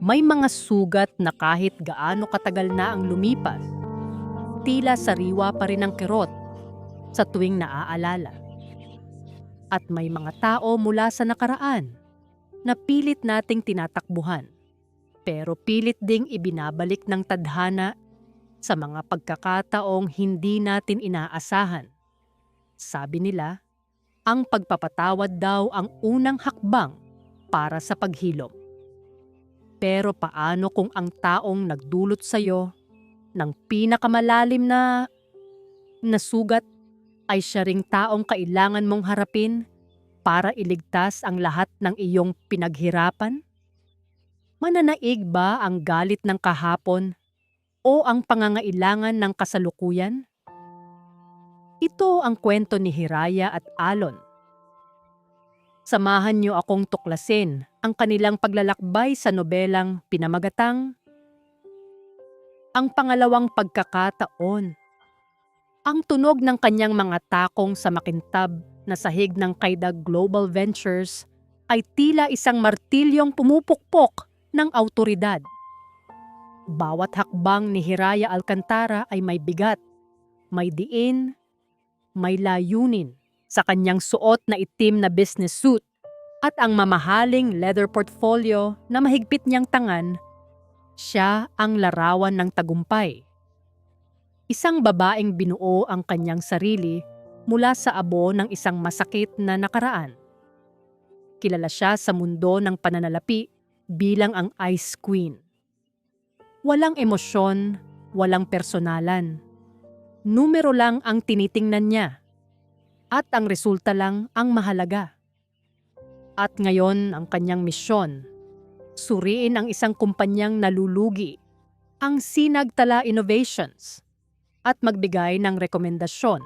May mga sugat na kahit gaano katagal na ang lumipas, tila sariwa pa rin ang kirot sa tuwing naaalala. At may mga tao mula sa nakaraan na pilit nating tinatakbuhan, pero pilit ding ibinabalik ng tadhana sa mga pagkakataong hindi natin inaasahan. Sabi nila, ang pagpapatawad daw ang unang hakbang para sa paghilom. Pero paano kung ang taong nagdulot sa'yo ng pinakamalalim na sugat ay siya ring taong kailangan mong harapin para iligtas ang lahat ng iyong pinaghirapan? Mananaig ba ang galit ng kahapon o ang pangangailangan ng kasalukuyan? Ito ang kwento ni Hiraya at Alon. Samahan niyo akong tuklasin ang kanilang paglalakbay sa nobelang pinamagatang Ang Pangalawang Pagkakataon. Ang tunog ng kanyang mga takong sa makintab na sahig ng Kaidag Global Ventures ay tila isang martilyong pumupukpok ng awtoridad. Bawat hakbang ni Hiraya Alcantara ay may bigat, may diin, may layunin. Sa kanyang suot na itim na business suit at ang mamahaling leather portfolio na mahigpit niyang tangan, siya ang larawan ng tagumpay. Isang babaeng binuo ang kanyang sarili mula sa abo ng isang masakit na nakaraan. Kilala siya sa mundo ng pananalapi bilang ang Ice Queen. Walang emosyon, walang personalan. Numero lang ang tinitingnan niya. At ang resulta lang ang mahalaga. At ngayon ang kanyang misyon, suriin ang isang kumpanyang nalulugi, ang Sinagtala Innovations, at magbigay ng rekomendasyon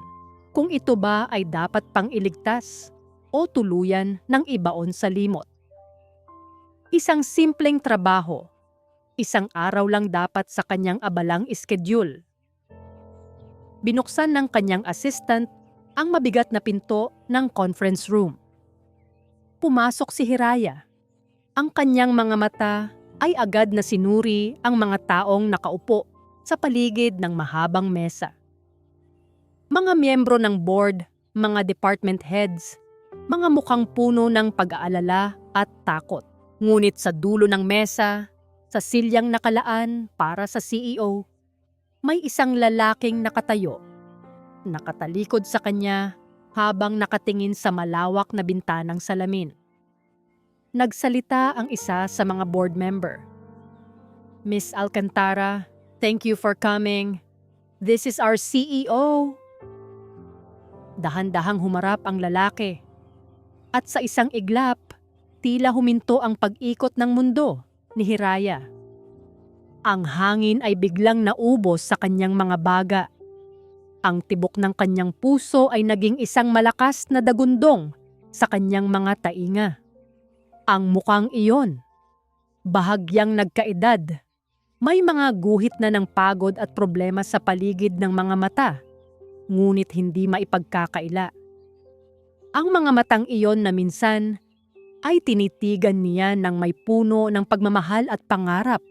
kung ito ba ay dapat pang iligtas o tuluyan ng ibaon sa limot. Isang simpleng trabaho, isang araw lang dapat sa kanyang abalang schedule. Binuksan ng kanyang assistant ang mabigat na pinto ng conference room. Pumasok si Hiraya. Ang kanyang mga mata ay agad na sinuri ang mga taong nakaupo sa paligid ng mahabang mesa. Mga miyembro ng board, mga department heads, mga mukhang puno ng pag-aalala at takot. Ngunit sa dulo ng mesa, sa silyang nakalaan para sa CEO, may isang lalaking nakatayo. Nakatalikod sa kanya habang nakatingin sa malawak na bintanang salamin. Nagsalita ang isa sa mga board member. Miss Alcantara, thank you for coming. This is our CEO. Dahan-dahang humarap ang lalaki. At sa isang iglap, tila huminto ang pag-ikot ng mundo ni Hiraya. Ang hangin ay biglang naubos sa kanyang mga baga. Ang tibok ng kanyang puso ay naging isang malakas na dagundong sa kanyang mga tainga. Ang mukhang iyon, bahagyang nagkaedad. May mga guhit na ng pagod at problema sa paligid ng mga mata, ngunit hindi maipagkakaila. Ang mga matang iyon na minsan ay tinitigan niya ng may puno ng pagmamahal at pangarap.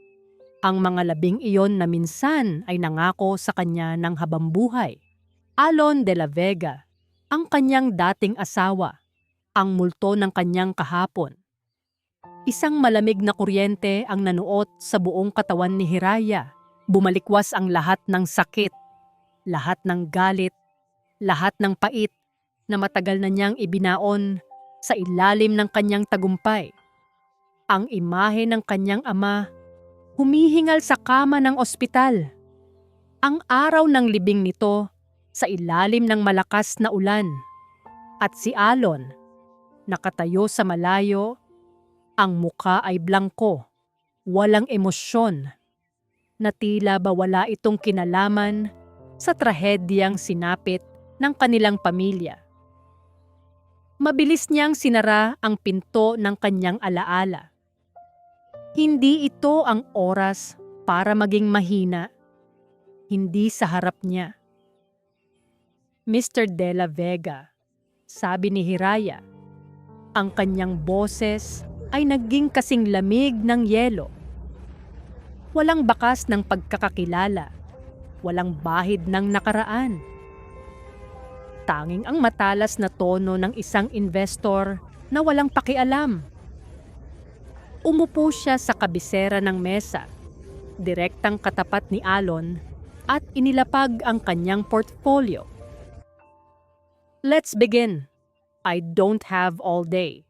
Ang mga labing iyon na minsan ay nangako sa kanya ng habambuhay. Alon de la Vega, ang kanyang dating asawa, ang multo ng kanyang kahapon. Isang malamig na kuryente ang nanuot sa buong katawan ni Hiraya. Bumalikwas ang lahat ng sakit, lahat ng galit, lahat ng pait na matagal na niyang ibinaon sa ilalim ng kanyang tagumpay. Ang imahe ng kanyang ama, humihingal sa kama ng ospital. Ang araw ng libing nito, sa ilalim ng malakas na ulan. At si Alon, nakatayo sa malayo, ang muka ay blangko, walang emosyon, na tila ba wala itong kinalaman sa trahedyang sinapit ng kanilang pamilya. Mabilis niyang sinara ang pinto ng kanyang alaala. Hindi ito ang oras para maging mahina, hindi sa harap niya. Mr. De La Vega, sabi ni Hiraya. Ang kanyang boses ay naging kasing lamig ng yelo. Walang bakas ng pagkakakilala. Walang bahid ng nakaraan. Tanging ang matalas na tono ng isang investor na walang pakialam. Umupo siya sa kabisera ng mesa, direktang katapat ni Alon, at inilapag ang kanyang portfolio. Let's begin. I don't have all day.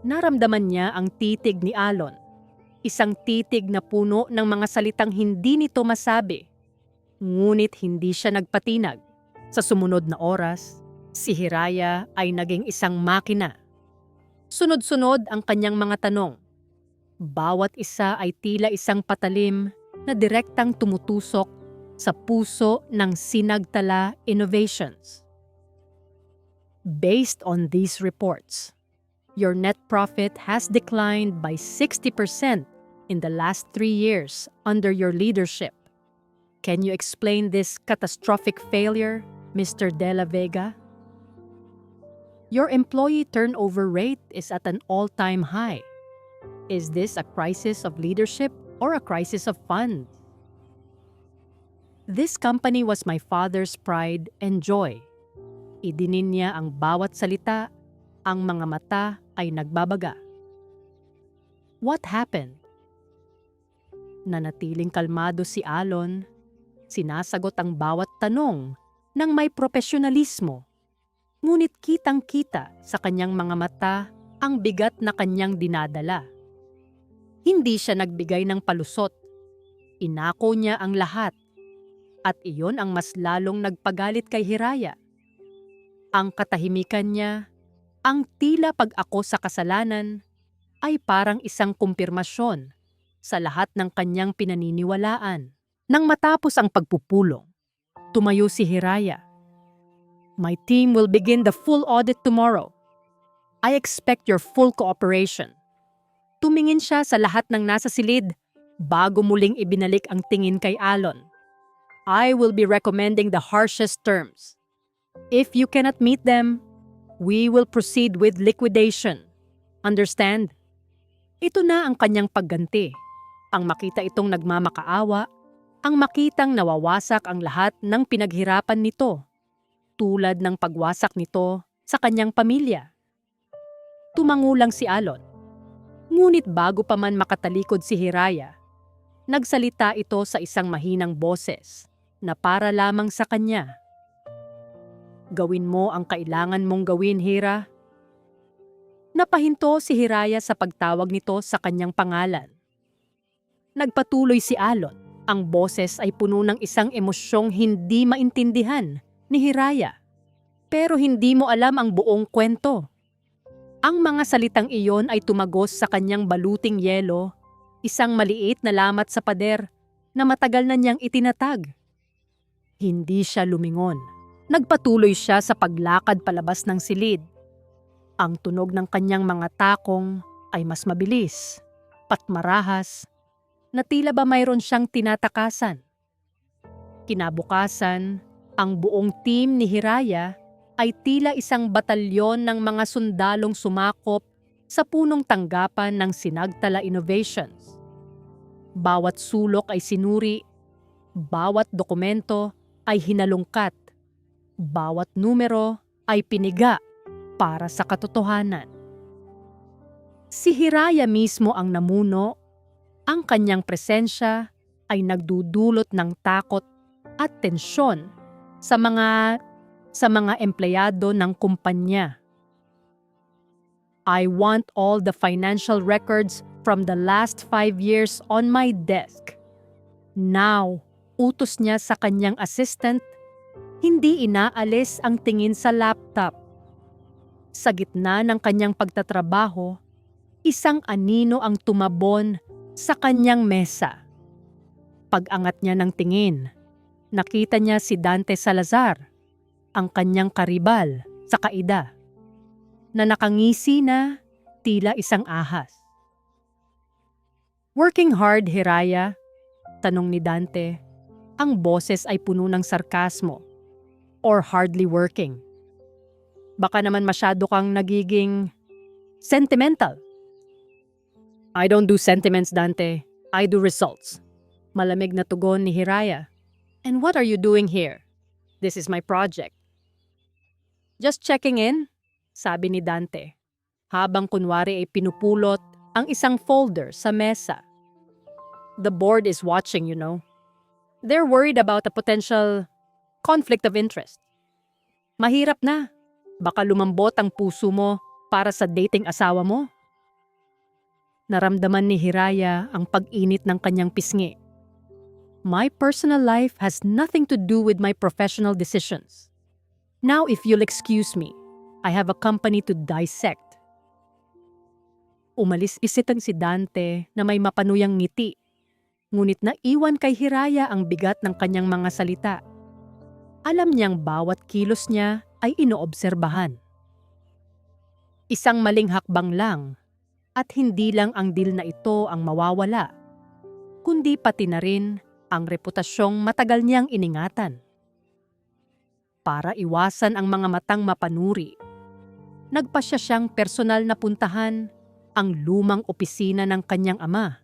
Naramdaman niya ang titig ni Alon. Isang titig na puno ng mga salitang hindi nito masabi. Ngunit hindi siya nagpatinag. Sa sumunod na oras, si Hiraya ay naging isang makina. Sunod-sunod ang kanyang mga tanong. Bawat isa ay tila isang patalim na direktang tumutusok sa puso ng Sinagtala Innovations. Based on these reports, your net profit has declined by 60% in the last 3 years under your leadership. Can you explain this catastrophic failure, Mr. De La Vega? Your employee turnover rate is at an all-time high. Is this a crisis of leadership or a crisis of funds? This company was my father's pride and joy. Idinin niya ang bawat salita, ang mga mata ay nagbabaga. What happened? Nanatiling kalmado si Alon, sinasagot ang bawat tanong ng may profesionalismo. Ngunit kitang-kita sa kanyang mga mata ang bigat na kanyang dinadala. Hindi siya nagbigay ng palusot. Inako niya ang lahat. At iyon ang mas lalong nagpagalit kay Hiraya. Ang katahimikan niya, ang tila pag-ako sa kasalanan, ay parang isang kumpirmasyon sa lahat ng kanyang pinaniniwalaan. Nang matapos ang pagpupulong, tumayo si Hiraya. My team will begin the full audit tomorrow. I expect your full cooperation. Tumingin siya sa lahat ng nasa silid bago muling ibinalik ang tingin kay Alon. I will be recommending the harshest terms. If you cannot meet them, we will proceed with liquidation. Understand? Ito na ang kanyang pagganti. Ang makita itong nagmamakaawa, ang makitang nawawasak ang lahat ng pinaghirapan nito, tulad ng pagwasak nito sa kanyang pamilya. Tumangulang si Alon. Ngunit bago pa man makatalikod si Hiraya, nagsalita ito sa isang mahinang boses na para lamang sa kanya. Gawin mo ang kailangan mong gawin, Hira. Napahinto si Hiraya sa pagtawag nito sa kanyang pangalan. Nagpatuloy si Alon. Ang boses ay puno ng isang emosyong hindi maintindihan ni Hiraya. Pero hindi mo alam ang buong kwento. Ang mga salitang iyon ay tumagos sa kanyang baluting yelo, isang maliit na lamat sa pader na matagal na niyang itinatag. Hindi siya lumingon. Nagpatuloy siya sa paglakad palabas ng silid. Ang tunog ng kanyang mga takong ay mas mabilis, patmarahas, na tila ba mayroon siyang tinatakasan. Kinabukasan, ang buong team ni Hiraya ay tila isang batalyon ng mga sundalong sumakop sa punong tanggapan ng Sinagtala Innovations. Bawat sulok ay sinuri, bawat dokumento ay hinalungkat, bawat numero ay piniga para sa katotohanan. Si Hiraya mismo ang namuno, ang kanyang presensya ay nagdudulot ng takot at tensyon sa mga empleyado ng kumpanya. I want all the financial records from the last 5 years on my desk. Now, utos niya sa kanyang assistant, hindi inaalis ang tingin sa laptop. Sa gitna ng kanyang pagtatrabaho, isang anino ang tumabon sa kanyang mesa. Pag-angat niya ng tingin, nakita niya si Dante Salazar, ang kanyang karibal sa kaida, na nakangisi na tila isang ahas. Working hard, Hiraya? Tanong ni Dante. Ang boses ay puno ng sarkasmo. Or hardly working? Baka naman masyado kang nagiging sentimental. I don't do sentiments, Dante. I do results. Malamig na tugon ni Hiraya. And what are you doing here? This is my project. Just checking in, sabi ni Dante. Habang kunwari ay pinupulot ang isang folder sa mesa. The board is watching, you know. They're worried about a potential conflict of interest. Mahirap na. Baka lumambot ang puso mo para sa dating asawa mo. Naramdaman ni Hiraya ang pag-init ng kanyang pisngi. My personal life has nothing to do with my professional decisions. Now if you'll excuse me, I have a company to dissect. Umalis-isitan si Dante na may mapanuyang ngiti. Ngunit naiwan kay Hiraya ang bigat ng kanyang mga salita. Alam niyang bawat kilos niya ay inoobserbahan. Isang maling hakbang lang. At hindi lang ang deal na ito ang mawawala, kundi pati na rin ang reputasyong matagal niyang iningatan. Para iwasan ang mga matang mapanuri, nagpasya siyang personal na puntahan ang lumang opisina ng kanyang ama.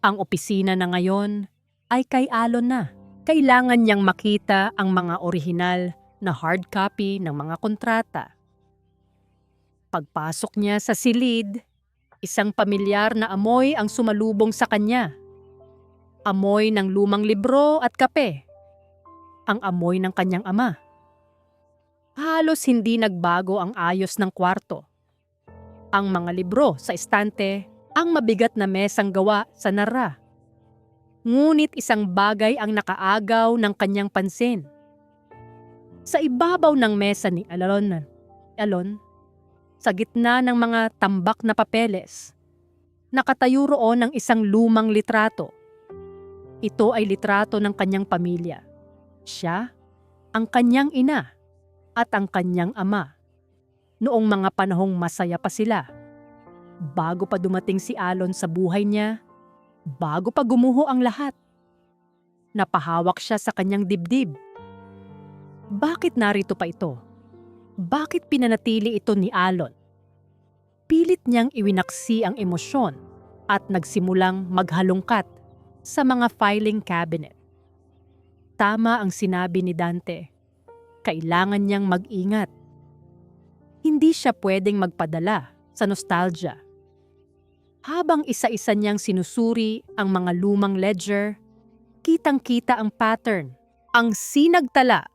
Ang opisina na ngayon ay kay Alon na. Kailangan niyang makita ang mga orihinal na hard copy ng mga kontrata. Pagpasok niya sa silid, isang pamilyar na amoy ang sumalubong sa kanya. Amoy ng lumang libro at kape. Ang amoy ng kanyang ama. Halos hindi nagbago ang ayos ng kwarto. Ang mga libro sa estante, ang mabigat na mesang gawa sa nara. Ngunit isang bagay ang nakaagaw ng kanyang pansin. Sa ibabaw ng mesa ni Alon, sa gitna ng mga tambak na papeles, nakatayo roon ang isang lumang litrato. Ito ay litrato ng kanyang pamilya. Siya, ang kanyang ina, at ang kanyang ama. Noong mga panahong masaya pa sila. Bago pa dumating si Alon sa buhay niya, bago pa gumuho ang lahat. Napahawak siya sa kanyang dibdib. Bakit narito pa ito? Bakit pinanatili ito ni Alon? Pilit niyang iwinaksi ang emosyon at nagsimulang maghalongkat sa mga filing cabinet. Tama ang sinabi ni Dante. Kailangan niyang mag-ingat. Hindi siya pwedeng magpadala sa nostalgia. Habang isa-isa niyang sinusuri ang mga lumang ledger, kitang-kita ang pattern. Ang sinagtala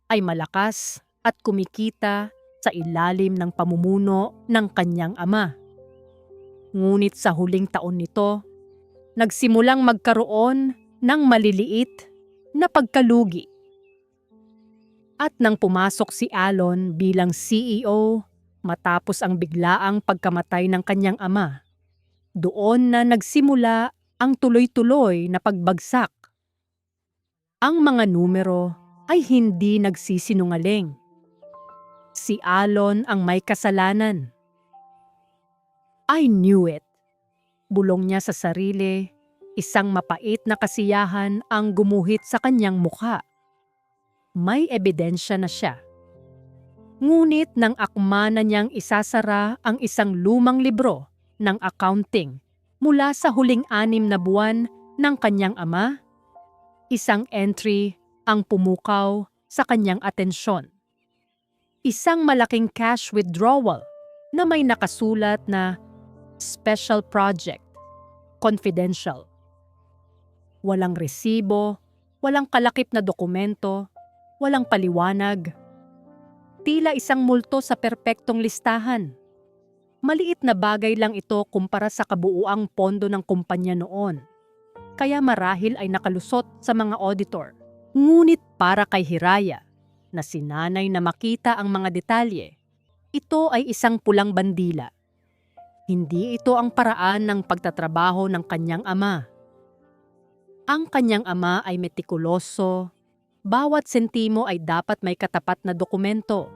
ay malakas at kumikita sa ilalim ng pamumuno ng kanyang ama. Ngunit sa huling taon nito, nagsimulang magkaroon ng maliliit na pagkalugi. At nang pumasok si Alon bilang CEO matapos ang biglaang pagkamatay ng kanyang ama, doon na nagsimula ang tuloy-tuloy na pagbagsak. Ang mga numero ay hindi nagsisinungaling. Si Alon ang may kasalanan. I knew it. Bulong niya sa sarili, isang mapait na kasiyahan ang gumuhit sa kanyang mukha. May ebidensya na siya. Ngunit nang akma na niyang isasara ang isang lumang libro ng accounting mula sa huling 6 na buwan ng kanyang ama, isang entry ang pumukaw sa kanyang atensyon. Isang malaking cash withdrawal na may nakasulat na Special Project, Confidential. Walang resibo, walang kalakip na dokumento, walang paliwanag. Tila isang multo sa perpektong listahan. Maliit na bagay lang ito kumpara sa kabuuang pondo ng kumpanya noon. Kaya marahil ay nakalusot sa mga auditor. Ngunit para kay Hiraya, na sinanay na makita ang mga detalye, ito ay isang pulang bandila. Hindi ito ang paraan ng pagtatrabaho ng kanyang ama. Ang kanyang ama ay metikuloso. Bawat sentimo ay dapat may katapat na dokumento.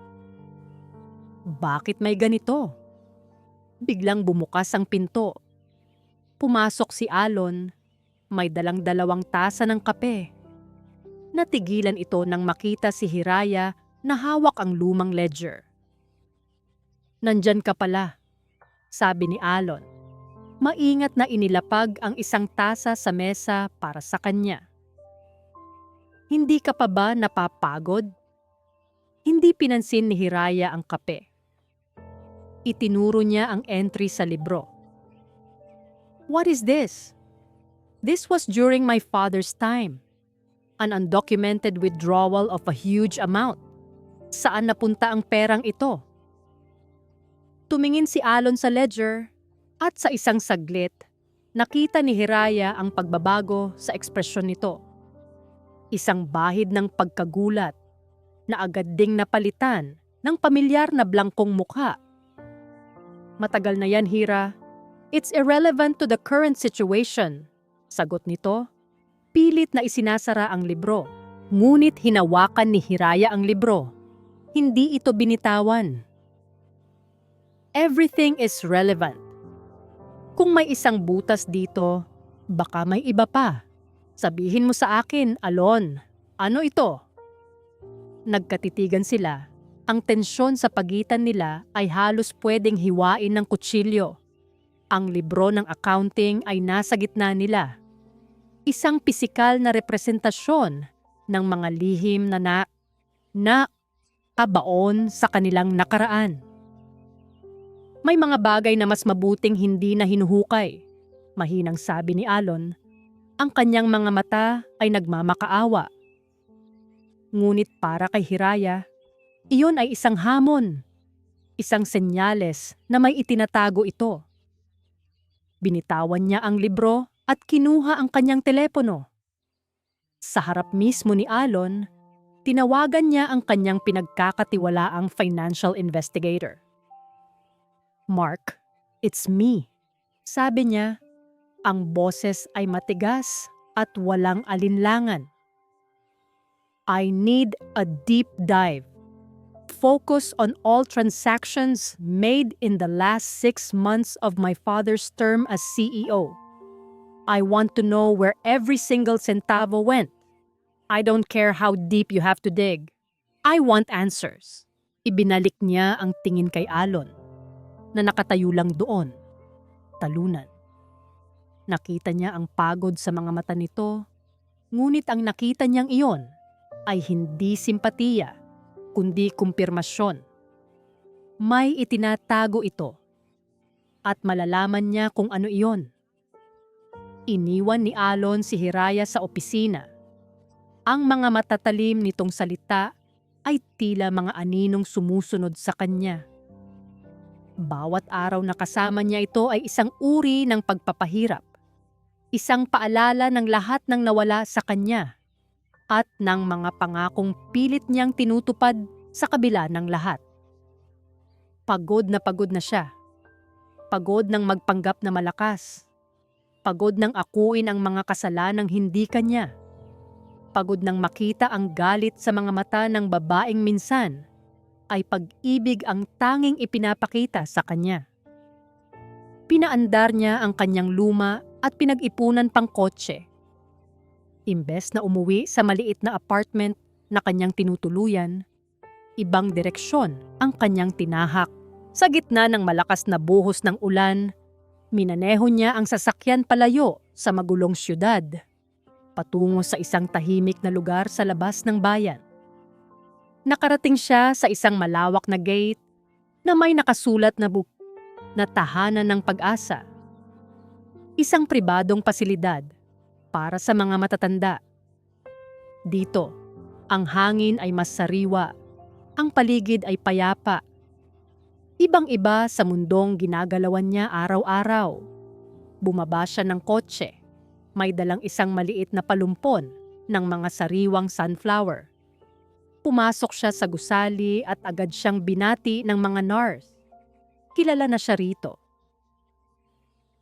Bakit may ganito? Biglang bumukas ang pinto. Pumasok si Alon. May dalang 2 tasa ng kape. Natigilan ito nang makita si Hiraya na hawak ang lumang ledger. "Nandyan ka pala," sabi ni Alon. Maingat na inilapag ang isang tasa sa mesa para sa kanya. Hindi ka pa ba napapagod? Hindi pinansin ni Hiraya ang kape. Itinuro niya ang entry sa libro. What is this? This was during my father's time. An undocumented withdrawal of a huge amount. Saan napunta ang perang ito? Tumingin si Alon sa ledger at sa isang saglit, nakita ni Hiraya ang pagbabago sa ekspresyon nito. Isang bahid ng pagkagulat na agad ding napalitan ng pamilyar na blangkong mukha. Matagal na yan, Hira. It's irrelevant to the current situation. Sagot nito, pilit na isinasara ang libro. Ngunit hinawakan ni Hiraya ang libro. Hindi ito binitawan. Everything is relevant. Kung may isang butas dito, baka may iba pa. Sabihin mo sa akin, Alon, ano ito? Nagkatitigan sila. Ang tensyon sa pagitan nila ay halos pwedeng hiwain ng kutsilyo. Ang libro ng accounting ay nasa gitna nila. Isang pisikal na representasyon ng mga lihim na kabaon sa kanilang nakaraan. May mga bagay na mas mabuting hindi na hinuhukay. Mahinang sabi ni Alon, ang kanyang mga mata ay nagmamakaawa. Ngunit para kay Hiraya, iyon ay isang hamon. Isang senyales na may itinatago ito. Binitawan niya ang libro at kinuha ang kanyang telepono. Sa harap mismo ni Alon, tinawagan niya ang kanyang pinagkakatiwalaang financial investigator. Mark, it's me. Sabi niya, ang boses ay matigas at walang alinlangan. I need a deep dive. Focus on all transactions made in the last 6 months of my father's term as CEO. I want to know where every single centavo went. I don't care how deep you have to dig. I want answers. Ibinalik niya ang tingin kay Alon, na nakatayo lang doon, talunan. Nakita niya ang pagod sa mga mata nito, ngunit ang nakita niyang iyon ay hindi simpatiya, kundi kumpirmasyon. May itinatago ito, at malalaman niya kung ano iyon. Iniwan ni Alon si Hiraya sa opisina. Ang mga matatalim nitong salita ay tila mga aninong sumusunod sa kanya. Bawat araw na kasama niya ito ay isang uri ng pagpapahirap. Isang paalala ng lahat ng nawala sa kanya at ng mga pangakong pilit niyang tinutupad sa kabila ng lahat. Pagod na siya. Pagod ng magpanggap na malakas. Pagod ng akuin ang mga kasalanang hindi kanya. Pagod ng makita ang galit sa mga mata ng babaeng minsan ay pag-ibig ang tanging ipinapakita sa kanya. Pinaandar niya ang kanyang luma at pinag-ipunan pang kotse. Imbes na umuwi sa maliit na apartment na kanyang tinutuluyan, ibang direksyon ang kanyang tinahak. Sa gitna ng malakas na buhos ng ulan, minaneho niya ang sasakyan palayo sa magulong syudad, patungo sa isang tahimik na lugar sa labas ng bayan. Nakarating siya sa isang malawak na gate na may nakasulat na tahanan ng pag-asa. Isang pribadong pasilidad para sa mga matatanda. Dito, ang hangin ay mas sariwa, ang paligid ay payapa. Ibang-iba sa mundong ginagalawan niya araw-araw. Bumaba siya ng kotse. May dalang isang maliit na palumpon ng mga sariwang sunflower. Pumasok siya sa gusali at agad siyang binati ng mga nurse. Kilala na siya rito.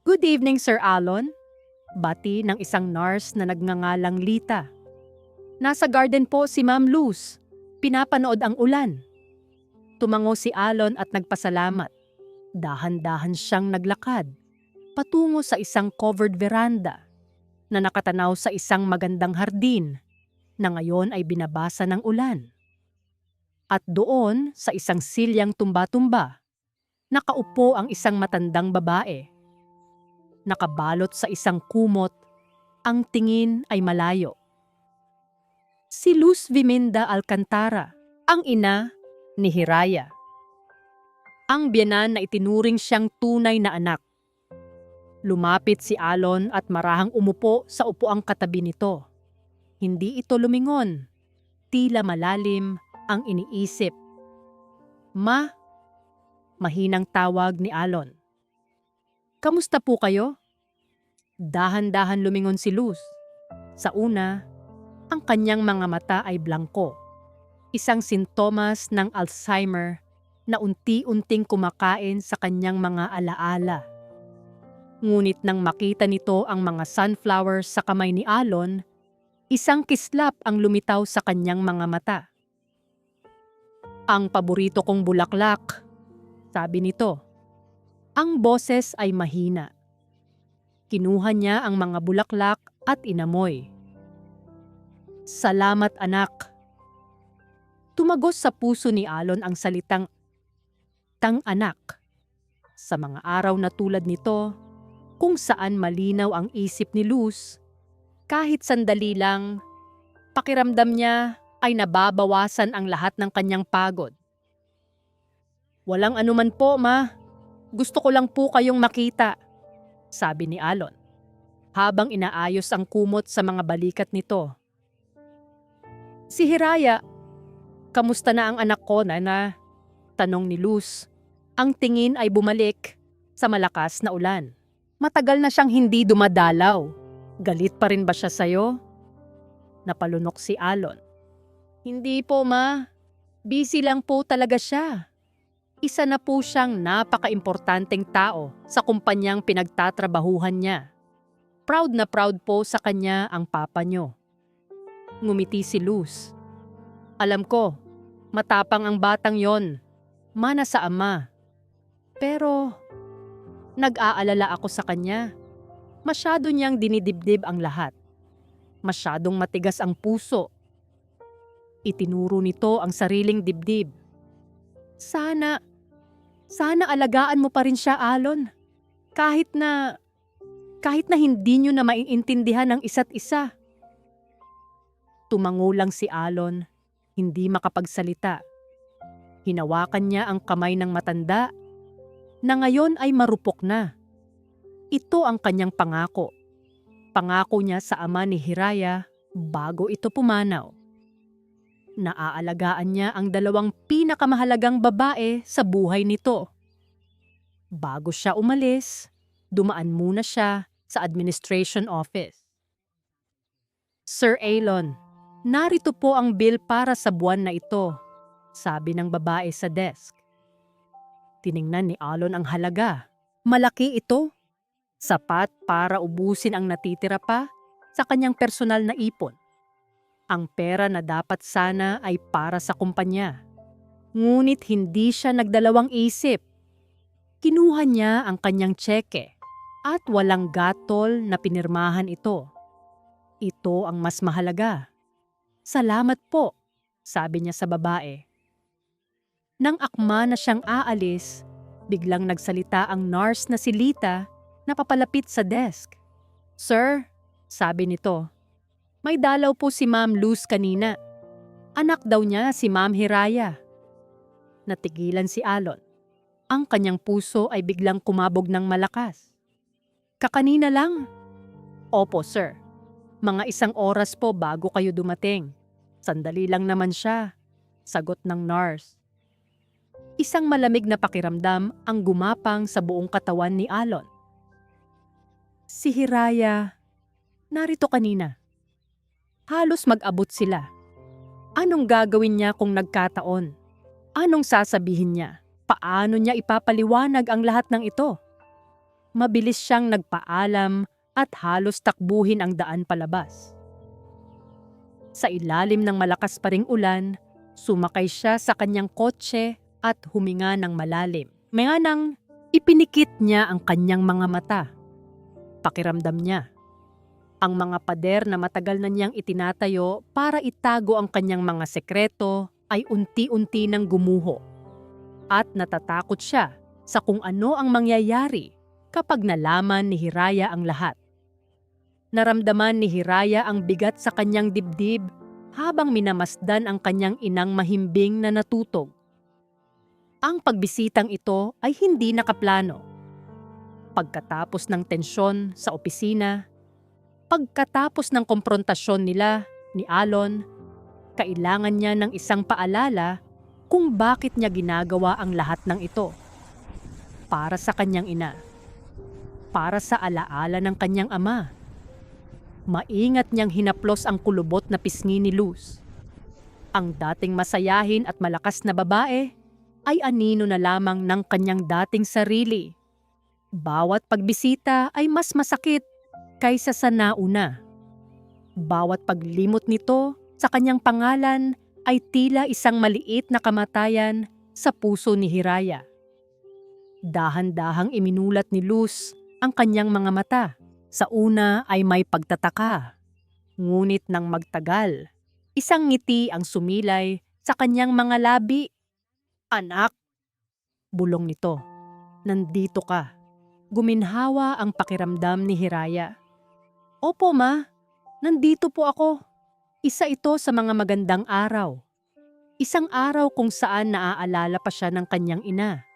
Good evening, Sir Alon. Bati ng isang nurse na nagngangalang Lita. Nasa garden po si Ma'am Luz. Pinapanood ang ulan. Tumango si Alon at nagpasalamat. Dahan-dahan siyang naglakad patungo sa isang covered veranda na nakatanaw sa isang magandang hardin na ngayon ay binabasa ng ulan. At doon, sa isang silyang tumba-tumba, nakaupo ang isang matandang babae. nakabalot sa isang kumot, ang tingin ay malayo. Si Luz Viminda Alcantara, ang ina ni Hiraya. Ang biyenan na itinuring siyang tunay na anak. Lumapit si Alon at marahang umupo sa upuang katabi nito. Hindi ito lumingon. Tila malalim ang iniisip. "Ma," mahinang tawag ni Alon. "Kamusta po kayo?" Dahan-dahan lumingon si Luz. Sa una, ang kanyang mga mata ay blangko. Isang sintomas ng Alzheimer na unti-unting kumakain sa kanyang mga alaala. Ngunit nang makita nito ang mga sunflowers sa kamay ni Alon, isang kislap ang lumitaw sa kanyang mga mata. "Ang paborito kong bulaklak," sabi nito. Ang boses ay mahina. Kinuha niya ang mga bulaklak at inamoy. "Salamat, anak." Tumagos sa puso ni Alon ang salitang "tang anak." Sa mga araw na tulad nito, kung saan malinaw ang isip ni Luz, kahit sandali lang, pakiramdam niya ay nababawasan ang lahat ng kanyang pagod. "Walang anuman po, Ma. Gusto ko lang po kayong makita," sabi ni Alon, habang inaayos ang kumot sa mga balikat nito. "Si Hiraya, kamusta na ang anak ko, Nana?" tanong ni Luz. Ang tingin ay bumalik sa malakas na ulan. Matagal na siyang hindi dumadalaw. "Galit pa rin ba siya sa'yo?" Napalunok si Alon. "Hindi po, Ma. Busy lang po talaga siya. Isa na po siyang napaka-importanteng tao sa kumpanyang pinagtatrabahuhan niya. Proud na proud po sa kanya ang papa niyo." Ngumiti si Luz. "Alam ko, matapang ang batang yon. Mana sa ama. Pero nag-aalala ako sa kanya. Masyado niyang dinidibdib ang lahat. Masyadong matigas ang puso." Itinuro nito ang sariling dibdib. Sana alagaan mo pa rin siya, Alon. Kahit na hindi niyo na maiintindihan ang isa't isa." Tumango lang si Alon, hindi makapagsalita. Hinawakan niya ang kamay ng matanda, na ngayon ay marupok na. Ito ang kanyang pangako. Pangako niya sa ama ni Hiraya bago ito pumanaw. Naaalagaan niya ang dalawang pinakamahalagang babae sa buhay nito. Bago siya umalis, dumaan muna siya sa administration office. "Sir Alon, narito po ang bill para sa buwan na ito," sabi ng babae sa desk. Tiningnan ni Alon ang halaga. Malaki ito. Sapat para ubusin ang natitira pa sa kanyang personal na ipon. Ang pera na dapat sana ay para sa kumpanya. Ngunit hindi siya nagdalawang isip. Kinuha niya ang kanyang tseke at walang gatol na pinirmahan ito. Ito ang mas mahalaga. "Salamat po," sabi niya sa babae. Nang akma na siyang aalis, biglang nagsalita ang nurse na si Lita na papalapit sa desk. "Sir," sabi nito, "may dalaw po si Ma'am Luz kanina. Anak daw niya si Ma'am Hiraya." Natigilan si Alon. Ang kanyang puso ay biglang kumabog ng malakas. "Kakanina lang?" "Opo, sir. Mga 1 oras po bago kayo dumating. Sandali lang naman siya," sagot ng nurse. Isang malamig na pakiramdam ang gumapang sa buong katawan ni Alon. Si Hiraya, narito kanina. Halos mag-abot sila. Anong gagawin niya kung nagkataon? Anong sasabihin niya? Paano niya ipapaliwanag ang lahat ng ito? Mabilis siyang nagpaalam at halos takbuhin ang daan palabas. Sa ilalim ng malakas pa ring ulan, sumakay siya sa kanyang kotse at huminga ng malalim. Maya nang ipinikit niya ang kanyang mga mata. Pakiramdam niya. Ang mga pader na matagal na niyang itinatayo para itago ang kanyang mga sekreto ay unti-unti nang gumuho. At natatakot siya sa kung ano ang mangyayari kapag nalaman ni Hiraya ang lahat. Naramdaman ni Hiraya ang bigat sa kanyang dibdib habang minamasdan ang kanyang inang mahimbing na natutog. Ang pagbisitang ito ay hindi nakaplano. Pagkatapos ng tensyon sa opisina, pagkatapos ng komprontasyon nila ni Alon, kailangan niya ng isang paalala kung bakit niya ginagawa ang lahat ng ito. Para sa kanyang ina. Para sa alaala ng kanyang ama. Maingat niyang hinaplos ang kulubot na pisngi ni Luz. Ang dating masayahin at malakas na babae ay anino na lamang ng kanyang dating sarili. Bawat pagbisita ay mas masakit kaysa sa nauna. Bawat paglimot nito sa kanyang pangalan ay tila isang maliit na kamatayan sa puso ni Hiraya. Dahan-dahang iminulat ni Luz ang kanyang mga mata. Sa una ay may pagtataka. Ngunit nang magtagal, isang ngiti ang sumilay sa kanyang mga labi. "Anak," bulong nito, "nandito ka." Guminhawa ang pakiramdam ni Hiraya. "Opo ma, nandito po ako." Isa ito sa mga magandang araw. Isang araw kung saan naaalala pa siya ng kanyang ina.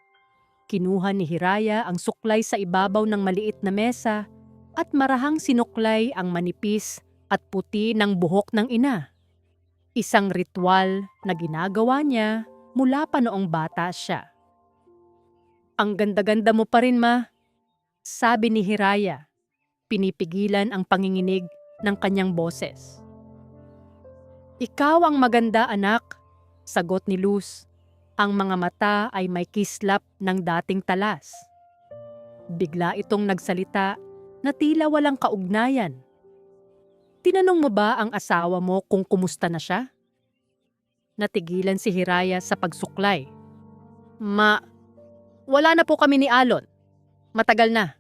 Kinuha ni Hiraya ang suklay sa ibabaw ng maliit na mesa at marahang sinuklay ang manipis at puti ng buhok ng ina. Isang ritual na ginagawa niya mula pa noong bata siya. "Ang ganda-ganda mo pa rin ma," sabi ni Hiraya, pinipigilan ang panginginig ng kanyang boses. "Ikaw ang maganda anak," sagot ni Luz. Ang mga mata ay may kislap ng dating talas. Bigla itong nagsalita na tila walang kaugnayan. "Tinanong mo ba ang asawa mo kung kumusta na siya?" Natigilan si Hiraya sa pagsuklay. "Ma, wala na po kami ni Alon. Matagal na."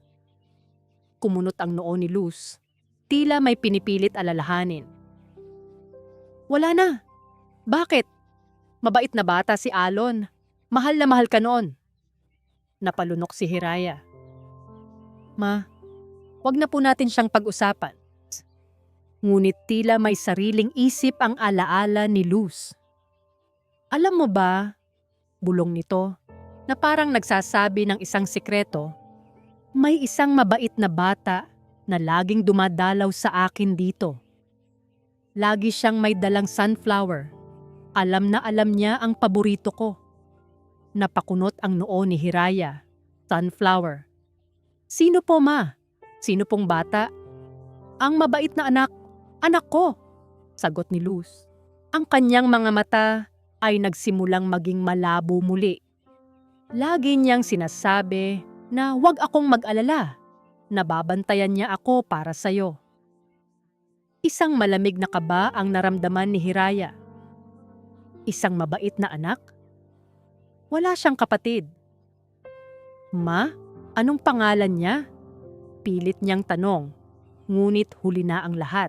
Kumunot ang noo ni Luz. Tila may pinipilit alalahanin. "Wala na. Bakit? Mabait na bata si Alon. Mahal na mahal ka noon." Napalunok si Hiraya. "Ma, wag na po natin siyang pag-usapan." Ngunit tila may sariling isip ang alaala ni Luz. "Alam mo ba," bulong nito, na parang nagsasabi ng isang sikreto, "may isang mabait na bata na laging dumadalaw sa akin dito. Lagi siyang may dalang sunflower. Alam na alam niya ang paborito ko." Napakunot ang noo ni Hiraya. "Sunflower. Sino po ma? Sino pong bata?" "Ang mabait na anak. Anak ko," sagot ni Luz. Ang kanyang mga mata ay nagsimulang maging malabo muli. Lagi niyang sinasabi na wag akong mag-alala. Nababantayan niya ako para sa'yo. Isang malamig na kaba ang naramdaman ni Hiraya. Isang mabait na anak? Wala siyang kapatid. "Ma, anong pangalan niya?" Pilit niyang tanong, ngunit huli na ang lahat.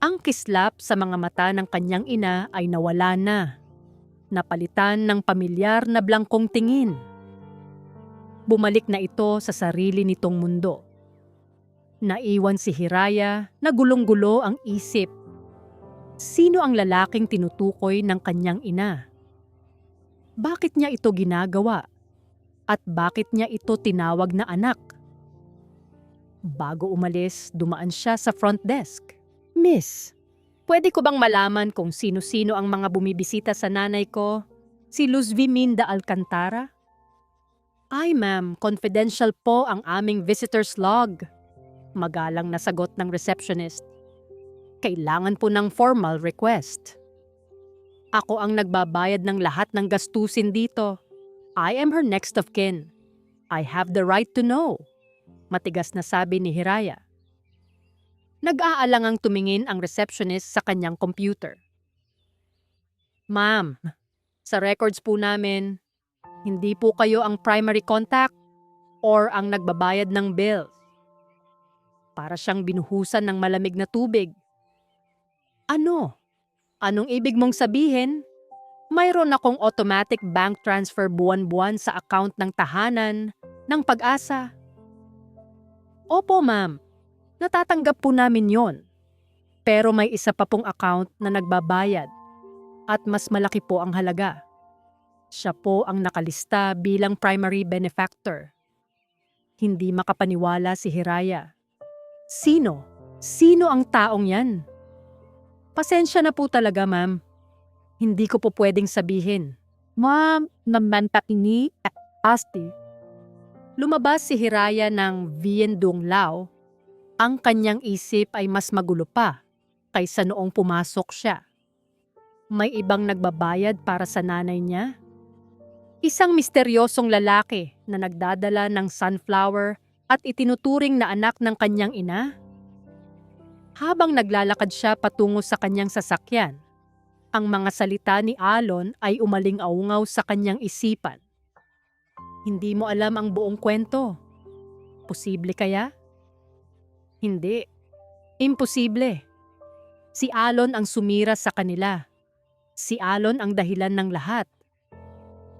Ang kislap sa mga mata ng kanyang ina ay nawala na. Napalitan ng pamilyar na blangkong tingin. Bumalik na ito sa sarili nitong mundo. Naiwan si Hiraya na gulong-gulo ang isip. Sino ang lalaking tinutukoy ng kanyang ina? Bakit niya ito ginagawa? At bakit niya ito tinawag na anak? Bago umalis, dumaan siya sa front desk. "Miss, pwede ko bang malaman kung sino-sino ang mga bumibisita sa nanay ko? Si Luz Viminda Alcantara?" "Ay ma'am, confidential po ang aming visitor's log," magalang na sagot ng receptionist. "Kailangan po ng formal request. Ako ang nagbabayad ng lahat ng gastusin dito. I am her next of kin. I have the right to know," matigas na sabi ni Hiraya. Nag-aalangang tumingin ang receptionist sa kanyang computer. "Ma'am, sa records po namin, hindi po kayo ang primary contact or ang nagbabayad ng bills." Para siyang binuhusan ng malamig na tubig. "Ano? Anong ibig mong sabihin? Mayroon akong automatic bank transfer buwan-buwan sa account ng tahanan ng Pag-asa. Opo, ma'am. Natatanggap po namin yon. Pero may isa pa pong account na nagbabayad at mas malaki po ang halaga. Siya po ang nakalista bilang primary benefactor. Hindi makapaniwala si Hiraya. Sino? Sino ang taong yan? Pasensya na po talaga, ma'am. Hindi ko po pwedeng sabihin. Ma'am, naman ini asti. Lumabas si Hiraya ng Vian Dung Lao. Ang kanyang isip ay mas magulo pa kaysa noong pumasok siya. May ibang nagbabayad para sa nanay niya? Isang misteryosong lalaki na nagdadala ng sunflower at itinuturing na anak ng kanyang ina? Habang naglalakad siya patungo sa kanyang sasakyan, ang mga salita ni Alon ay umaling-aungaw sa kanyang isipan. Hindi mo alam ang buong kwento. Posible kaya? Hindi. Imposible. Si Alon ang sumira sa kanila. Si Alon ang dahilan ng lahat.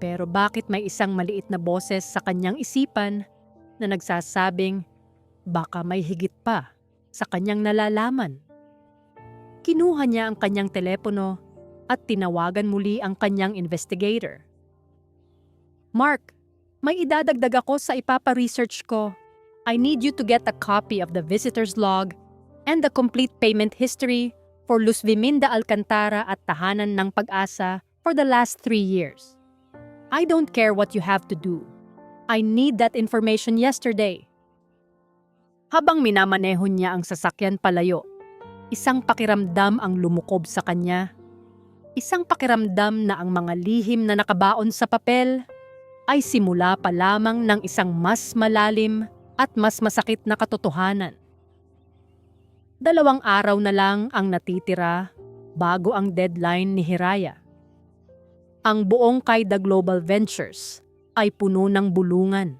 Pero bakit may isang maliit na boses sa kanyang isipan na nagsasabing baka may higit pa sa kanyang nalalaman? Kinuha niya ang kanyang telepono at tinawagan muli ang kanyang investigator. Mark, may idadagdag ako sa ipapa-research ko. I need you to get a copy of the visitor's log and the complete payment history for Luz Viminda Alcantara at Tahanan ng Pag-asa for the last 3 years. I don't care what you have to do. I need that information yesterday. Habang minamaneho niya ang sasakyan palayo, isang pakiramdam ang lumukob sa kanya. Isang pakiramdam na ang mga lihim na nakabaon sa papel ay simula pa lamang ng isang mas malalim at mas masakit na katotohanan. 2 araw na lang ang natitira bago ang deadline ni Hiraya. Ang buong Kaida Global Ventures ay puno ng bulungan.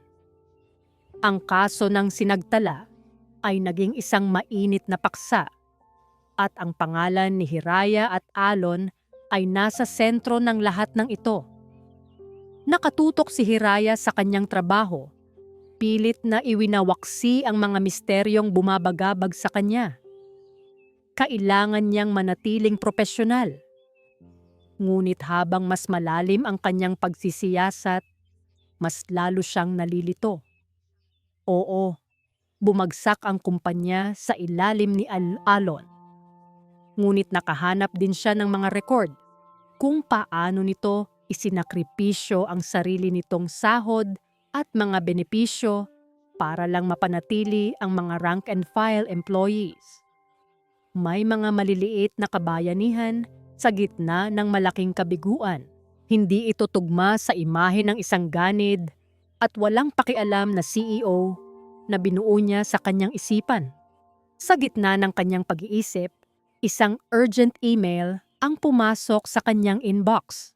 Ang kaso ng sinagtala ay naging isang mainit na paksa at ang pangalan ni Hiraya at Alon ay nasa sentro ng lahat ng ito. Nakatutok si Hiraya sa kanyang trabaho, pilit na iwinawaksi ang mga misteryong bumabagabag sa kanya. Kailangan niyang manatiling propesyonal. Ngunit habang mas malalim ang kanyang pagsisiyasat, mas lalo siyang nalilito. Oo, bumagsak ang kumpanya sa ilalim ni Alon. Ngunit nakahanap din siya ng mga record kung paano nito isinakripisyo ang sarili nitong sahod at mga benepisyo para lang mapanatili ang mga rank and file employees. May mga maliliit na kabayanihan sa gitna ng malaking kabiguan. Hindi ito tugma sa imahe ng isang ganid at walang pakialam na CEO na binuo niya sa kanyang isipan. Sa gitna ng kanyang pag-iisip, isang urgent email ang pumasok sa kanyang inbox.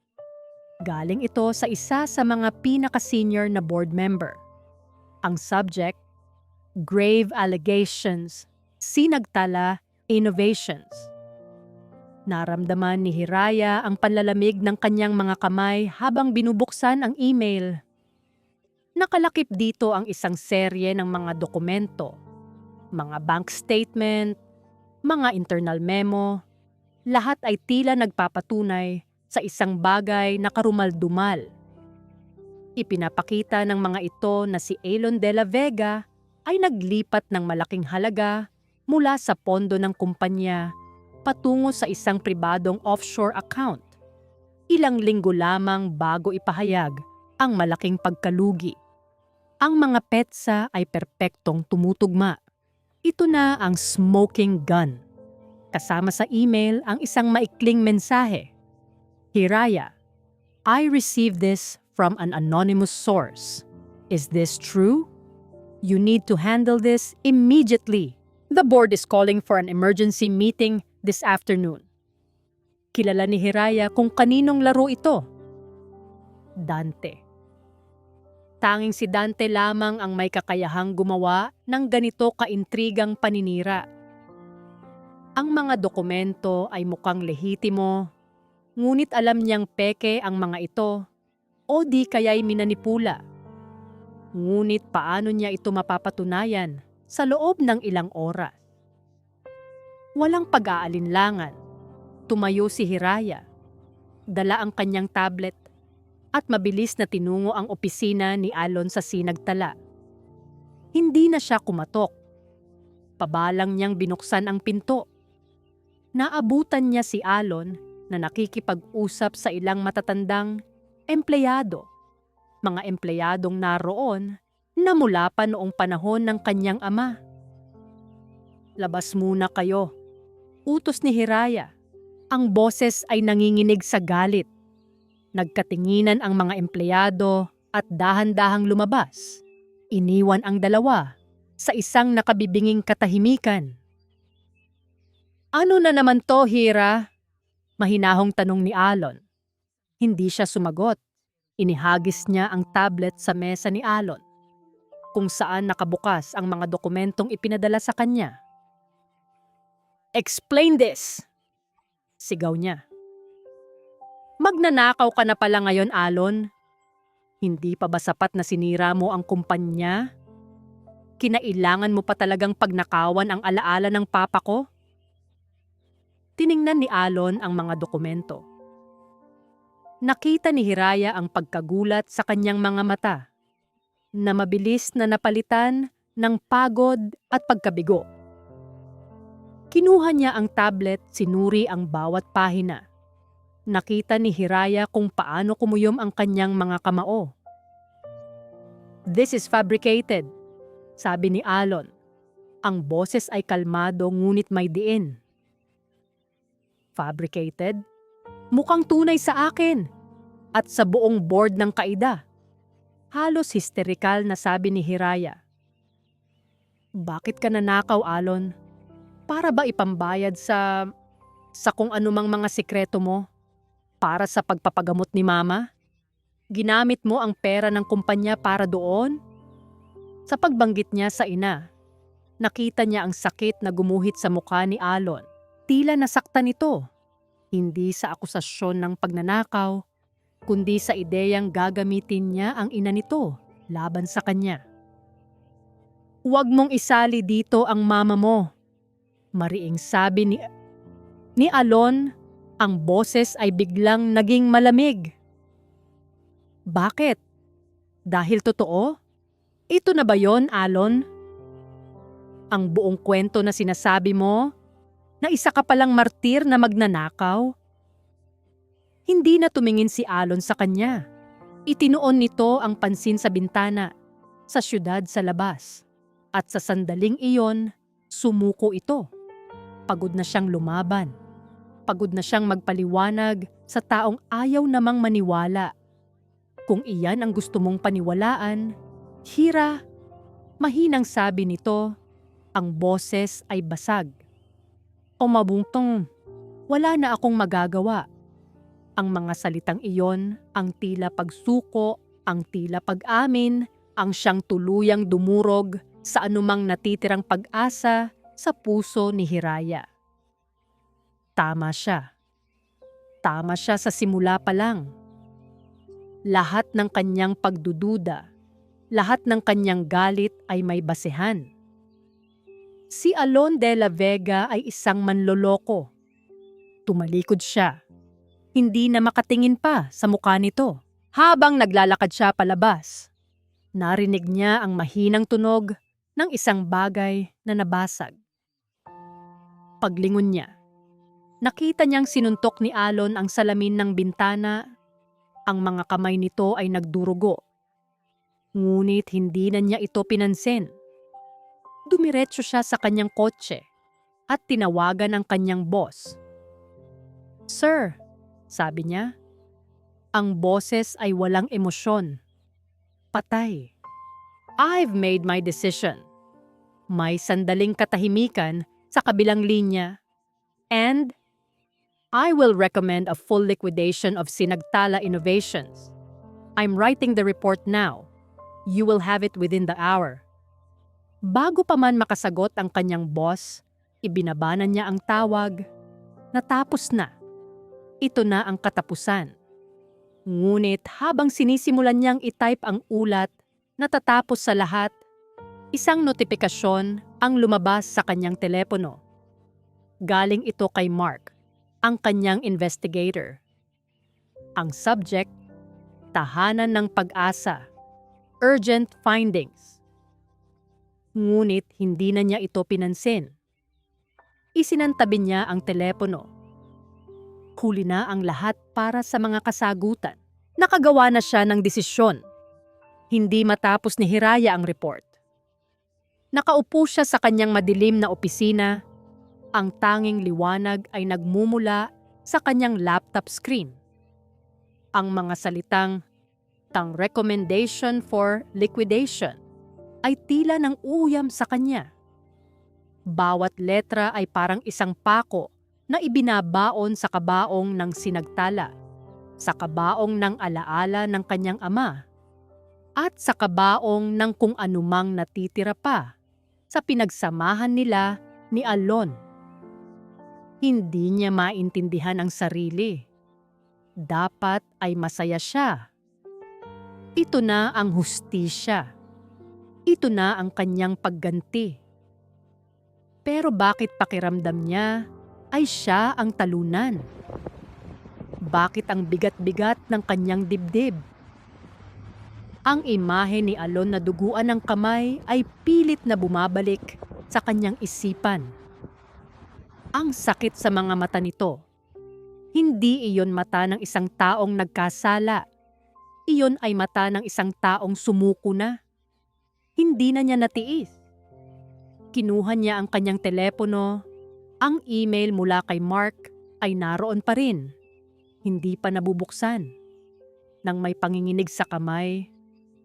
Galing ito sa isa sa mga pinaka-senior na board member. Ang subject, Grave Allegations, Sinagtala Innovations. Naramdaman ni Hiraya ang panlalamig ng kanyang mga kamay habang binubuksan ang email. Nakalakip dito ang isang serye ng mga dokumento, mga bank statement, mga internal memo. Lahat ay tila nagpapatunay sa isang bagay na karumal-dumal. Ipinapakita ng mga ito na si Alon de la Vega ay naglipat ng malaking halaga mula sa pondo ng kumpanya patungo sa isang pribadong offshore account. Ilang linggo lamang bago ipahayag ang malaking pagkalugi. Ang mga petsa ay perpektong tumutugma. Ito na ang smoking gun. Kasama sa email ang isang maikling mensahe. Hiraya, I received this from an anonymous source. Is this true? You need to handle this immediately. The board is calling for an emergency meeting this afternoon. Kilala ni Hiraya kung kaninong laro ito. Dante. Tanging si Dante lamang ang may kakayahang gumawa ng ganito kaintrigang paninira. Ang mga dokumento ay mukhang lehitimo, ngunit alam niyang peke ang mga ito o di kaya'y minanipula. Ngunit paano niya ito mapapatunayan sa loob ng ilang oras. Walang pag-aalinlangan, tumayo si Hiraya, dala ang kanyang tablet at mabilis na tinungo ang opisina ni Alon sa Sinagtala. Hindi na siya kumatok. Pabalang niyang binuksan ang pinto. Naabutan niya si Alon na nakikipag-usap sa ilang matatandang empleyado. Mga empleyadong naroon na mula pa noong panahon ng kanyang ama. "Labas muna kayo," utos ni Hiraya. Ang boses ay nanginginig sa galit. Nagkatinginan ang mga empleyado at dahan-dahang lumabas. Iniwan ang dalawa sa isang nakabibinging katahimikan. "Ano na naman to, Hira?" Mahinahong tanong ni Alon. Hindi siya sumagot. Inihagis niya ang tablet sa mesa ni Alon, kung saan nakabukas ang mga dokumentong ipinadala sa kanya. "Explain this!" sigaw niya. "Magnanakaw ka na pala ngayon, Alon? Hindi pa ba sapat na sinira mo ang kumpanya? Kinailangan mo pa talagang pagnakawan ang alaala ng papa ko?" Tiningnan ni Alon ang mga dokumento. Nakita ni Hiraya ang pagkagulat sa kanyang mga mata, na mabilis na napalitan ng pagod at pagkabigo. Kinuha niya ang tablet, sinuri ang bawat pahina. Nakita ni Hiraya kung paano kumuyom ang kanyang mga kamao. "This is fabricated," sabi ni Alon. Ang boses ay kalmado ngunit may diin. "Fabricated? Mukhang tunay sa akin at sa buong board ng kaida." Halos histerikal na sabi ni Hiraya. "Bakit ka nanakaw, Alon? Para ba ipambayad sa kung anumang mga sikreto mo? Para sa pagpapagamot ni Mama? Ginamit mo ang pera ng kumpanya para doon?" Sa pagbanggit niya sa ina, nakita niya ang sakit na gumuhit sa mukha ni Alon. Tila nasaktan ito, hindi sa akusasyon ng pagnanakaw, kundi sa ideyang gagamitin niya ang ina nito laban sa kanya. "Huwag mong isali dito ang mama mo," mariing sabi ni Alon. Ang boses ay biglang naging malamig. "Bakit? Dahil totoo? Ito na ba yon, Alon? Ang buong kwento na sinasabi mo, na isa ka palang martir na magnanakaw?" Hindi na tumingin si Alon sa kanya. Itinuon nito ang pansin sa bintana, sa syudad sa labas. At sa sandaling iyon, sumuko ito. Pagod na siyang lumaban. Pagod na siyang magpaliwanag sa taong ayaw namang maniwala. Kung iyan ang gusto mong paniwalaan, Hira, mahinang sabi nito, ang boses ay basag. "O mabuntong, wala na akong magagawa." Ang mga salitang iyon, ang tila pagsuko, ang tila pag-amin, ang siyang tuluyang dumurog sa anumang natitirang pag-asa sa puso ni Hiraya. Tama siya. Tama siya sa simula pa lang. Lahat ng kanyang pagdududa, lahat ng kanyang galit ay may basehan. Si Alon de la Vega ay isang manloloko. Tumalikod siya. Hindi na makatingin pa sa mukha nito. Habang naglalakad siya palabas, narinig niya ang mahinang tunog ng isang bagay na nabasag. Paglingon niya, nakita niyang sinuntok ni Alon ang salamin ng bintana. Ang mga kamay nito ay nagdurugo. Ngunit hindi na niya ito pinansin. Dumiretso siya sa kanyang kotse at tinawagan ang kanyang boss. "Sir," sabi niya. Ang boses ay walang emosyon. Patay. "I've made my decision." May sandaling katahimikan sa kabilang linya. "And I will recommend a full liquidation of Sinagtala Innovations. I'm writing the report now. You will have it within the hour." Bago pa man makasagot ang kanyang boss, ibinabanan niya ang tawag. Natapos na. Ito na ang katapusan. Ngunit habang sinisimulan niyang i-type ang ulat, natatapos sa lahat, Isang notifikasyon ang lumabas sa kanyang telepono. Galing ito kay Mark, ang kanyang investigator. Ang subject, tahanan ng pag-asa, urgent findings. Ngunit hindi na niya ito pinansin. Isinantabi niya ang telepono. Huli na ang lahat para sa mga kasagutan. Nakagawa na siya ng desisyon. Hindi matapos ni Hiraya ang report. Nakaupo siya sa kanyang madilim na opisina. Ang tanging liwanag ay nagmumula sa kanyang laptop screen. Ang mga salitang recommendation for liquidation ay tila ng uyam sa kanya. Bawat letra ay parang isang pako na ibinabaon sa kabaong ng sinagtala, sa kabaong ng alaala ng kanyang ama, at sa kabaong ng kung anumang natitira pa sa pinagsamahan nila ni Alon. Hindi niya maintindihan ang sarili. Dapat ay masaya siya. Ito na ang hustisya. Ito na ang kanyang pagganti. Pero bakit pakiramdam niya ay siya ang talunan? Bakit ang bigat-bigat ng kanyang dibdib? Ang imahe ni Alon na duguan ng kamay ay pilit na bumabalik sa kanyang isipan. Ang sakit sa mga mata nito. Hindi iyon mata ng isang taong nagkasala. Iyon ay mata ng isang taong sumuko na. Hindi na niya natiis. Kinuha niya ang kanyang telepono. Ang email mula kay Mark ay naroon pa rin. Hindi pa nabubuksan. Nang may panginginig sa kamay,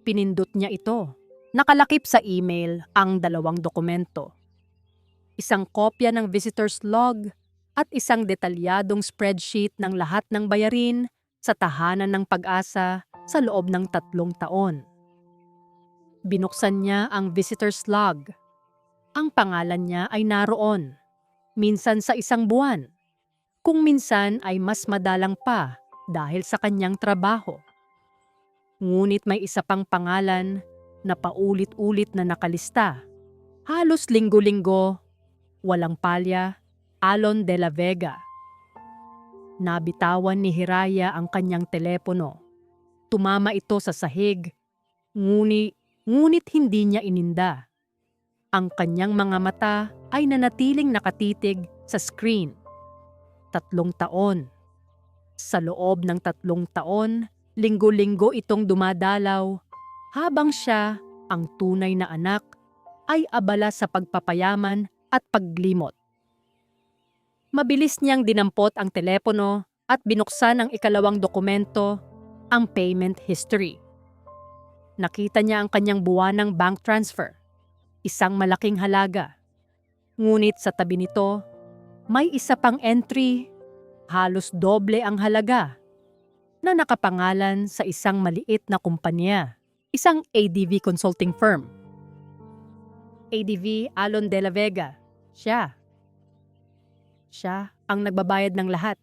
pinindot niya ito. Nakalakip sa email ang 2 dokumento. Isang kopya ng visitor's log at isang detalyadong spreadsheet ng lahat ng bayarin sa tahanan ng pag-asa sa loob ng 3 taon. Binuksan niya ang visitor's log. Ang pangalan niya ay naroon, minsan sa 1 buwan, kung minsan ay mas madalang pa dahil sa kanyang trabaho. Ngunit may isa pang pangalan na paulit-ulit na nakalista. Halos linggo-linggo, walang palya, Alon de la Vega. Nabitawan ni Hiraya ang kanyang telepono. Tumama ito sa sahig, ngunit hindi niya ininda. Ang kanyang mga mata ay nanatiling nakatitig sa screen. 3 taon. Sa loob ng 3 taon, linggo-linggo itong dumadalaw, habang siya, ang tunay na anak, ay abala sa pagpapayaman at paglimot. Mabilis niyang dinampot ang telepono at binuksan ang 2 dokumento, ang payment history. Nakita niya ang kanyang buwanang bank transfer, isang malaking halaga. Ngunit sa tabi nito, may isa pang entry, halos doble ang halaga, na nakapangalan sa isang maliit na kumpanya, isang ADV consulting firm. ADV Alon de la Vega, siya. Siya ang nagbabayad ng lahat.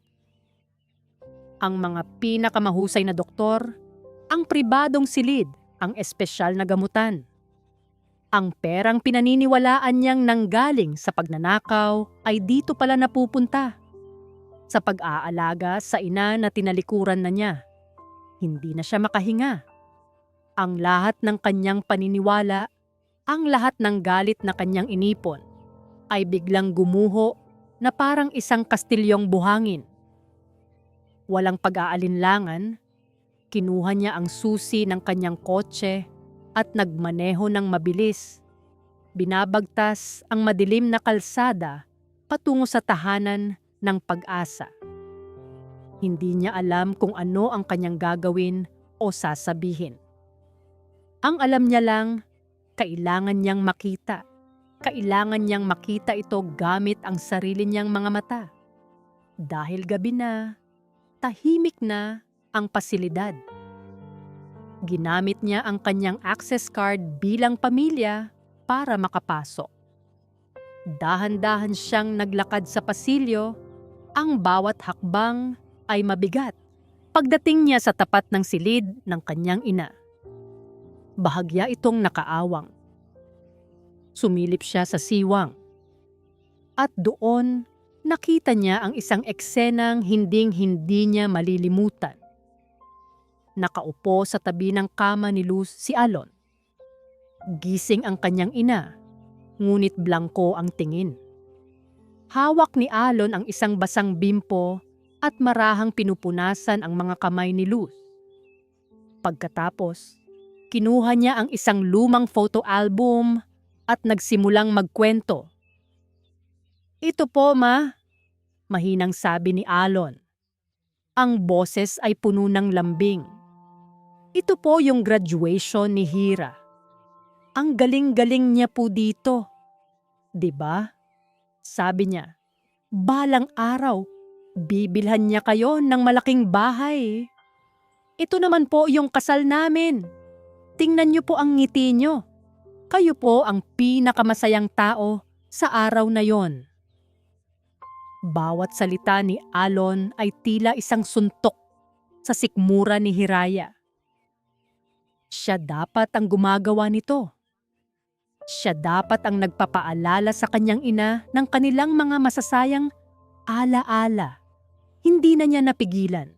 Ang mga pinakamahusay na doktor, ang pribadong silid, ang espesyal na gamutan. Ang perang pinaniniwalaan niyang nanggaling sa pagnanakaw ay dito pala napupunta. Sa pag-aalaga sa ina na tinalikuran na niya. Hindi na siya makahinga. Ang lahat ng kanyang paniniwala, ang lahat ng galit na kanyang inipon, ay biglang gumuho na parang isang kastilyong buhangin. Walang pag-aalinlangan, kinuha niya ang susi ng kanyang kotse at nagmaneho ng mabilis. Binabagtas ang madilim na kalsada patungo sa tahanan ng pag-asa. Hindi niya alam kung ano ang kanyang gagawin o sasabihin. Ang alam niya lang, kailangan niyang makita. Kailangan niyang makita ito gamit ang sarili niyang mga mata. Dahil gabi na, tahimik na ang pasilidad. Ginamit niya ang kanyang access card bilang pamilya para makapasok. Dahan-dahan siyang naglakad sa pasilyo, ang bawat hakbang ay mabigat. Pagdating niya sa tapat ng silid ng kanyang ina, bahagya itong nakaawang. Sumilip siya sa siwang. At doon, nakita niya ang isang eksenang hinding-hindi niya malilimutan. Nakaupo sa tabi ng kama ni Luz si Alon. Gising ang kanyang ina, ngunit blangko ang tingin. Hawak ni Alon ang isang basang bimpo at marahang pinupunasan ang mga kamay ni Luz. Pagkatapos, kinuha niya ang isang lumang photo album at nagsimulang magkwento. "Ito po, ma," mahinang sabi ni Alon. Ang boses ay puno ng lambing. "Ito po yung graduation ni Hira. Ang galing-galing niya po dito. 'Di ba?" Sabi niya, "Balang araw, bibilhan niya kayo ng malaking bahay. Ito naman po yung kasal namin. Tingnan niyo po ang ngiti niyo. Kayo po ang pinakamasayang tao sa araw na yon." Bawat salita ni Alon ay tila isang suntok sa sikmura ni Hiraya. Siya dapat ang gumagawa nito. Siya dapat ang nagpapaalala sa kanyang ina ng kanilang mga masasayang ala-ala. Hindi na niya napigilan.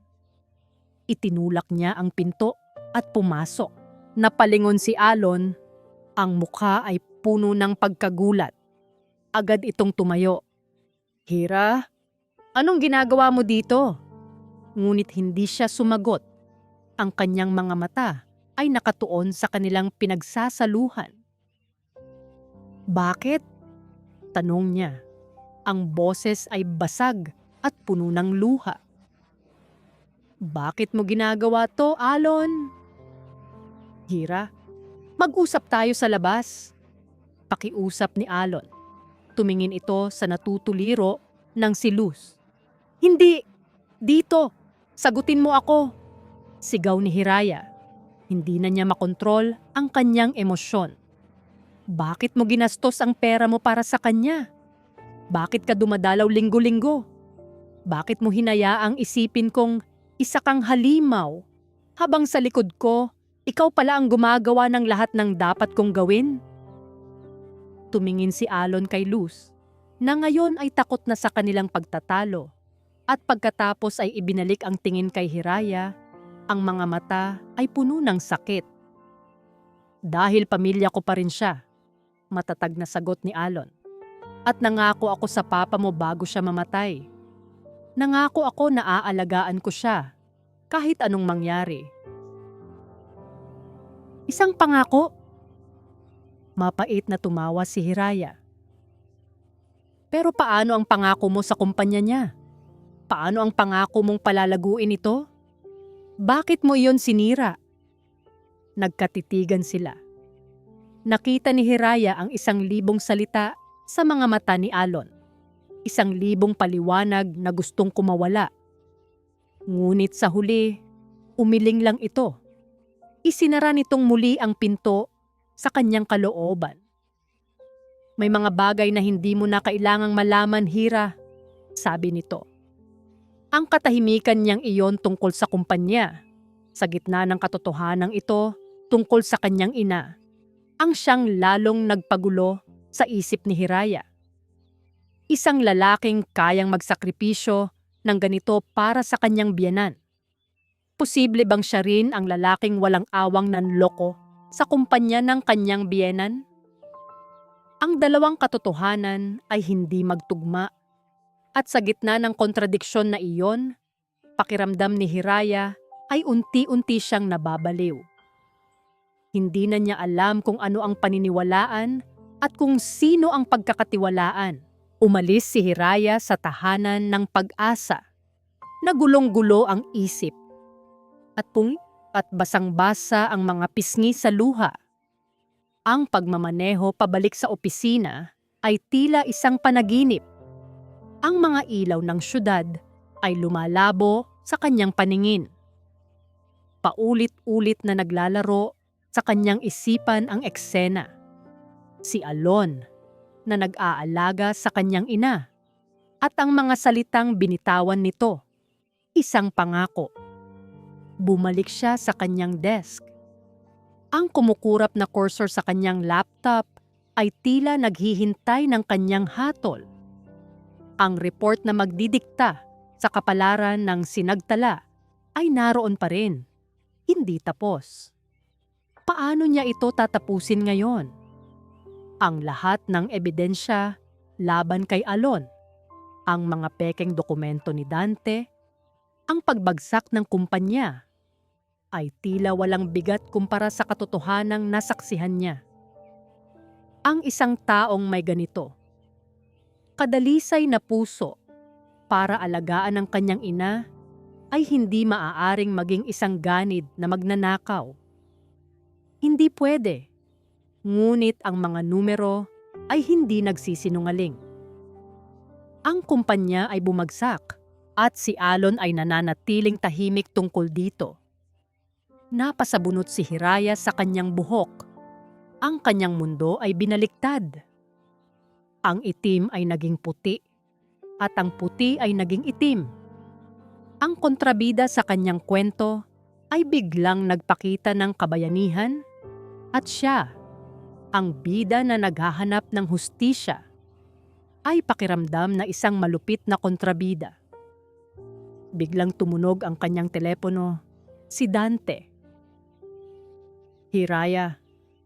Itinulak niya ang pinto at pumasok. Napalingon si Alon. Ang mukha ay puno ng pagkagulat. Agad itong tumayo. "Hira, anong ginagawa mo dito?" Ngunit hindi siya sumagot. Ang kanyang mga mata ay nakatuon sa kanilang pinagsasaluhan. "Bakit?" tanong niya. Ang boses ay basag at puno ng luha. "Bakit mo ginagawa to, Alon?" "Hira, mag-usap tayo sa labas." Pakiusap ni Alon. Tumingin ito sa natutuliro ng si Luz. "Hindi! Dito! Sagutin mo ako!" Sigaw ni Hiraya. Hindi na niya makontrol ang kanyang emosyon. "Bakit mo ginastos ang pera mo para sa kanya? Bakit ka dumadalaw linggo-linggo? Bakit mo hinayaang isipin kong isa kang halimaw habang sa likod ko, ikaw pala ang gumagawa ng lahat ng dapat kong gawin?" Tumingin si Alon kay Luz, na ngayon ay takot na sa kanilang pagtatalo, at pagkatapos ay ibinalik ang tingin kay Hiraya, ang mga mata ay puno ng sakit. "Dahil pamilya ko pa rin siya," matatag na sagot ni Alon. "At nangako ako sa papa mo bago siya mamatay. Nangako ako na aalagaan ko siya, kahit anong mangyari." "Isang pangako?" Mapait na tumawa si Hiraya. "Pero paano ang pangako mo sa kumpanya niya? Paano ang pangako mong palalaguin ito? Bakit mo iyon sinira?" Nagkatitigan sila. Nakita ni Hiraya ang 1,000 salita sa mga mata ni Alon. 1,000 paliwanag na gustong kumawala. Ngunit sa huli, umiling lang ito. Isinara nitong muli ang pinto sa kanyang kalooban. "May mga bagay na hindi mo na kailangang malaman, Hira," sabi nito. Ang katahimikan niyang iyon tungkol sa kumpanya, sa gitna ng katotohanan ito tungkol sa kanyang ina, ang siyang lalong nagpagulo sa isip ni Hiraya. Isang lalaking kayang magsakripisyo ng ganito para sa kanyang biyenan. Posible bang siya rin ang lalaking walang awang nanloko sa kumpanya ng kanyang biyenan? Ang dalawang katotohanan ay hindi magtugma, at sa gitna ng kontradiksyon na iyon, pakiramdam ni Hiraya ay unti-unti siyang nababaliw. Hindi na niya alam kung ano ang paniniwalaan at kung sino ang pagkakatiwalaan. Umalis si Hiraya sa tahanan ng Pag-asa. Nagulong-gulo ang isip. At basang-basa ang mga pisngi sa luha. Ang pagmamaneho pabalik sa opisina ay tila isang panaginip. Ang mga ilaw ng syudad ay lumalabo sa kanyang paningin. Paulit-ulit na naglalaro sa kanyang isipan ang eksena. Si Alon na nag-aalaga sa kanyang ina at ang mga salitang binitawan nito. Isang pangako. Bumalik siya sa kanyang desk. Ang kumukurap na cursor sa kanyang laptop ay tila naghihintay ng kanyang hatol. Ang report na magdidikta sa kapalaran ng sinagtala ay naroon pa rin, hindi tapos. Paano niya ito tatapusin ngayon? Ang lahat ng ebidensya laban kay Alon, ang mga pekeng dokumento ni Dante, ang pagbagsak ng kumpanya, ay tila walang bigat kumpara sa katotohanang nasaksihan niya. Ang isang taong may ganito, kadalisay na puso para alagaan ang kanyang ina, ay hindi maaaring maging isang ganid na magnanakaw. Hindi pwede, ngunit ang mga numero ay hindi nagsisinungaling. Ang kumpanya ay bumagsak at si Alon ay nananatiling tahimik tungkol dito. Napasabunot si Hiraya sa kanyang buhok. Ang kanyang mundo ay binaliktad. Ang itim ay naging puti at ang puti ay naging itim. Ang kontrabida sa kanyang kwento ay biglang nagpakita ng kabayanihan at siya, ang bida na naghahanap ng hustisya, ay pakiramdam na isang malupit na kontrabida. Biglang tumunog ang kanyang telepono, si Dante. Hiraya,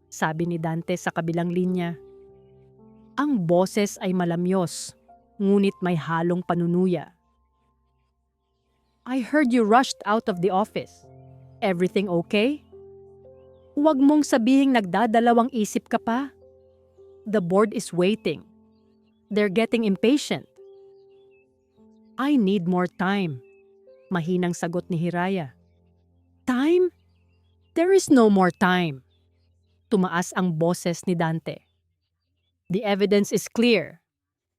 sabi ni Dante sa kabilang linya. Ang boses ay malamyos, ngunit may halong panunuya. I heard you rushed out of the office. Everything okay? Huwag mong sabihing nagdadalawang isip ka pa. The board is waiting. They're getting impatient. I need more time, mahinang sagot ni Hiraya. Time? There is no more time. Tumaas ang boses ni Dante. The evidence is clear.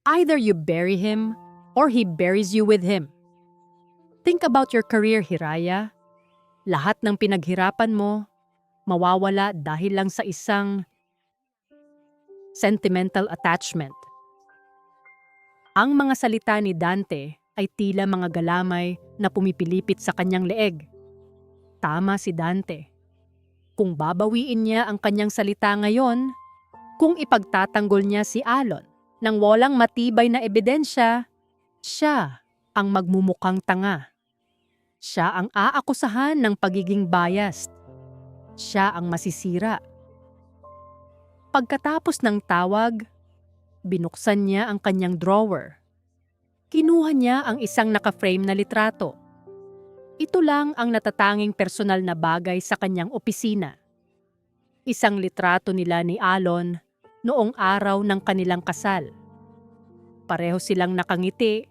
Either you bury him or he buries you with him. Think about your career, Hiraya. Lahat ng pinaghirapan mo, mawawala dahil lang sa isang sentimental attachment. Ang mga salita ni Dante ay tila mga galamay na pumipilipit sa kanyang leeg. Tama si Dante. Kung babawiin niya ang kanyang salita ngayon, kung ipagtatanggol niya si Alon nang walang matibay na ebidensya, siya ang magmumukhang tanga. Siya ang aakusahan ng pagiging biased. Siya ang masisira. Pagkatapos ng tawag, binuksan niya ang kanyang drawer. Kinuha niya ang isang naka-frame na litrato. Ito lang ang natatanging personal na bagay sa kanyang opisina. Isang litrato nila ni Alon noong araw ng kanilang kasal. Pareho silang nakangiti,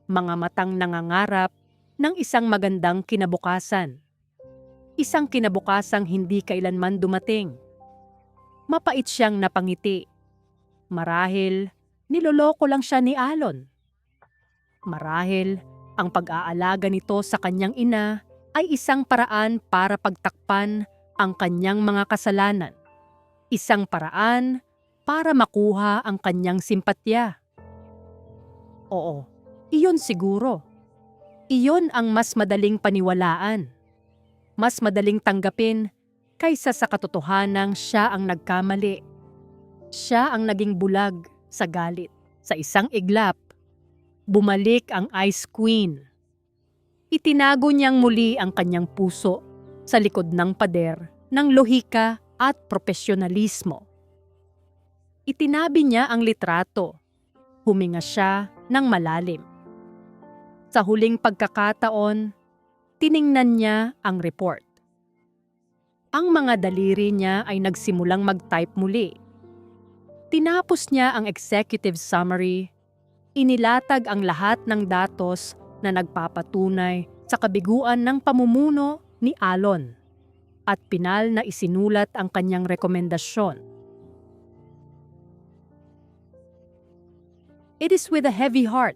mga matang nangangarap ng isang magandang kinabukasan. Isang kinabukasang hindi kailanman dumating. Mapait siyang napangiti. Marahil, niloloko lang siya ni Alon. Marahil, ang pag-aalaga nito sa kanyang ina ay isang paraan para pagtakpan ang kanyang mga kasalanan. Isang paraan para makuha ang kanyang simpatya. Oo, iyon siguro. Iyon ang mas madaling paniwalaan. Mas madaling tanggapin kaysa sa katotohanang siya ang nagkamali. Siya ang naging bulag sa galit. Sa isang iglap, bumalik ang Ice Queen. Itinago niyang muli ang kanyang puso sa likod ng pader ng lohika at profesionalismo. Itinabi niya ang litrato. Huminga siya ng malalim. Sa huling pagkakataon, tiningnan niya ang report. Ang mga daliri niya ay nagsimulang mag-type muli. Tinapos niya ang executive summary. Inilatag ang lahat ng datos na nagpapatunay sa kabiguan ng pamumuno ni Alon at pinal na isinulat ang kanyang rekomendasyon. It is with a heavy heart,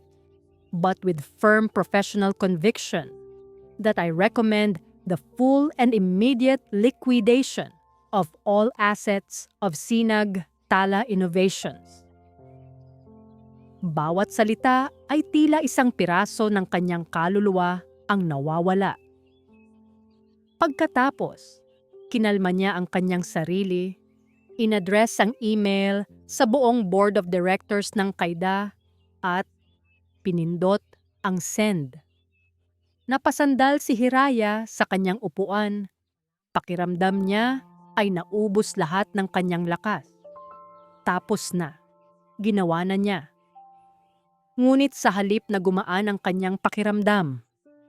but with firm professional conviction, that I recommend the full and immediate liquidation of all assets of Sinag Tala Innovations. Bawat salita ay tila isang piraso ng kanyang kaluluwa ang nawawala. Pagkatapos, kinalma niya ang kanyang sarili, inaddress ang email sa buong board of directors ng Qaeda at pinindot ang send. Napasandal si Hiraya sa kanyang upuan. Pakiramdam niya ay naubos lahat ng kanyang lakas. Tapos na. Ginawa na niya. Ngunit sa halip na gumaan ang kanyang pakiramdam,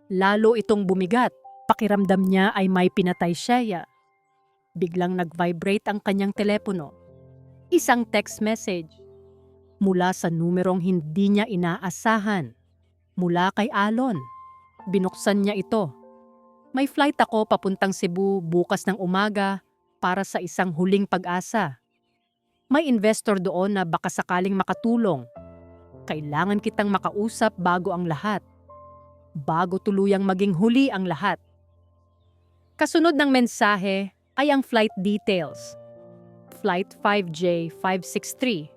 lalo itong bumigat. Pakiramdam niya ay may pinatay siya. Biglang nag-vibrate ang kanyang telepono. Isang text message mula sa numerong hindi niya inaasahan. Mula kay Alon. Binuksan niya ito. May flight ako papuntang Cebu bukas ng umaga para sa isang huling pag-asa. May investor doon na baka sakaling makatulong. Kailangan kitang makausap bago ang lahat. Bago tuluyang maging huli ang lahat. Kasunod ng mensahe ay ang flight details. Flight 5J563.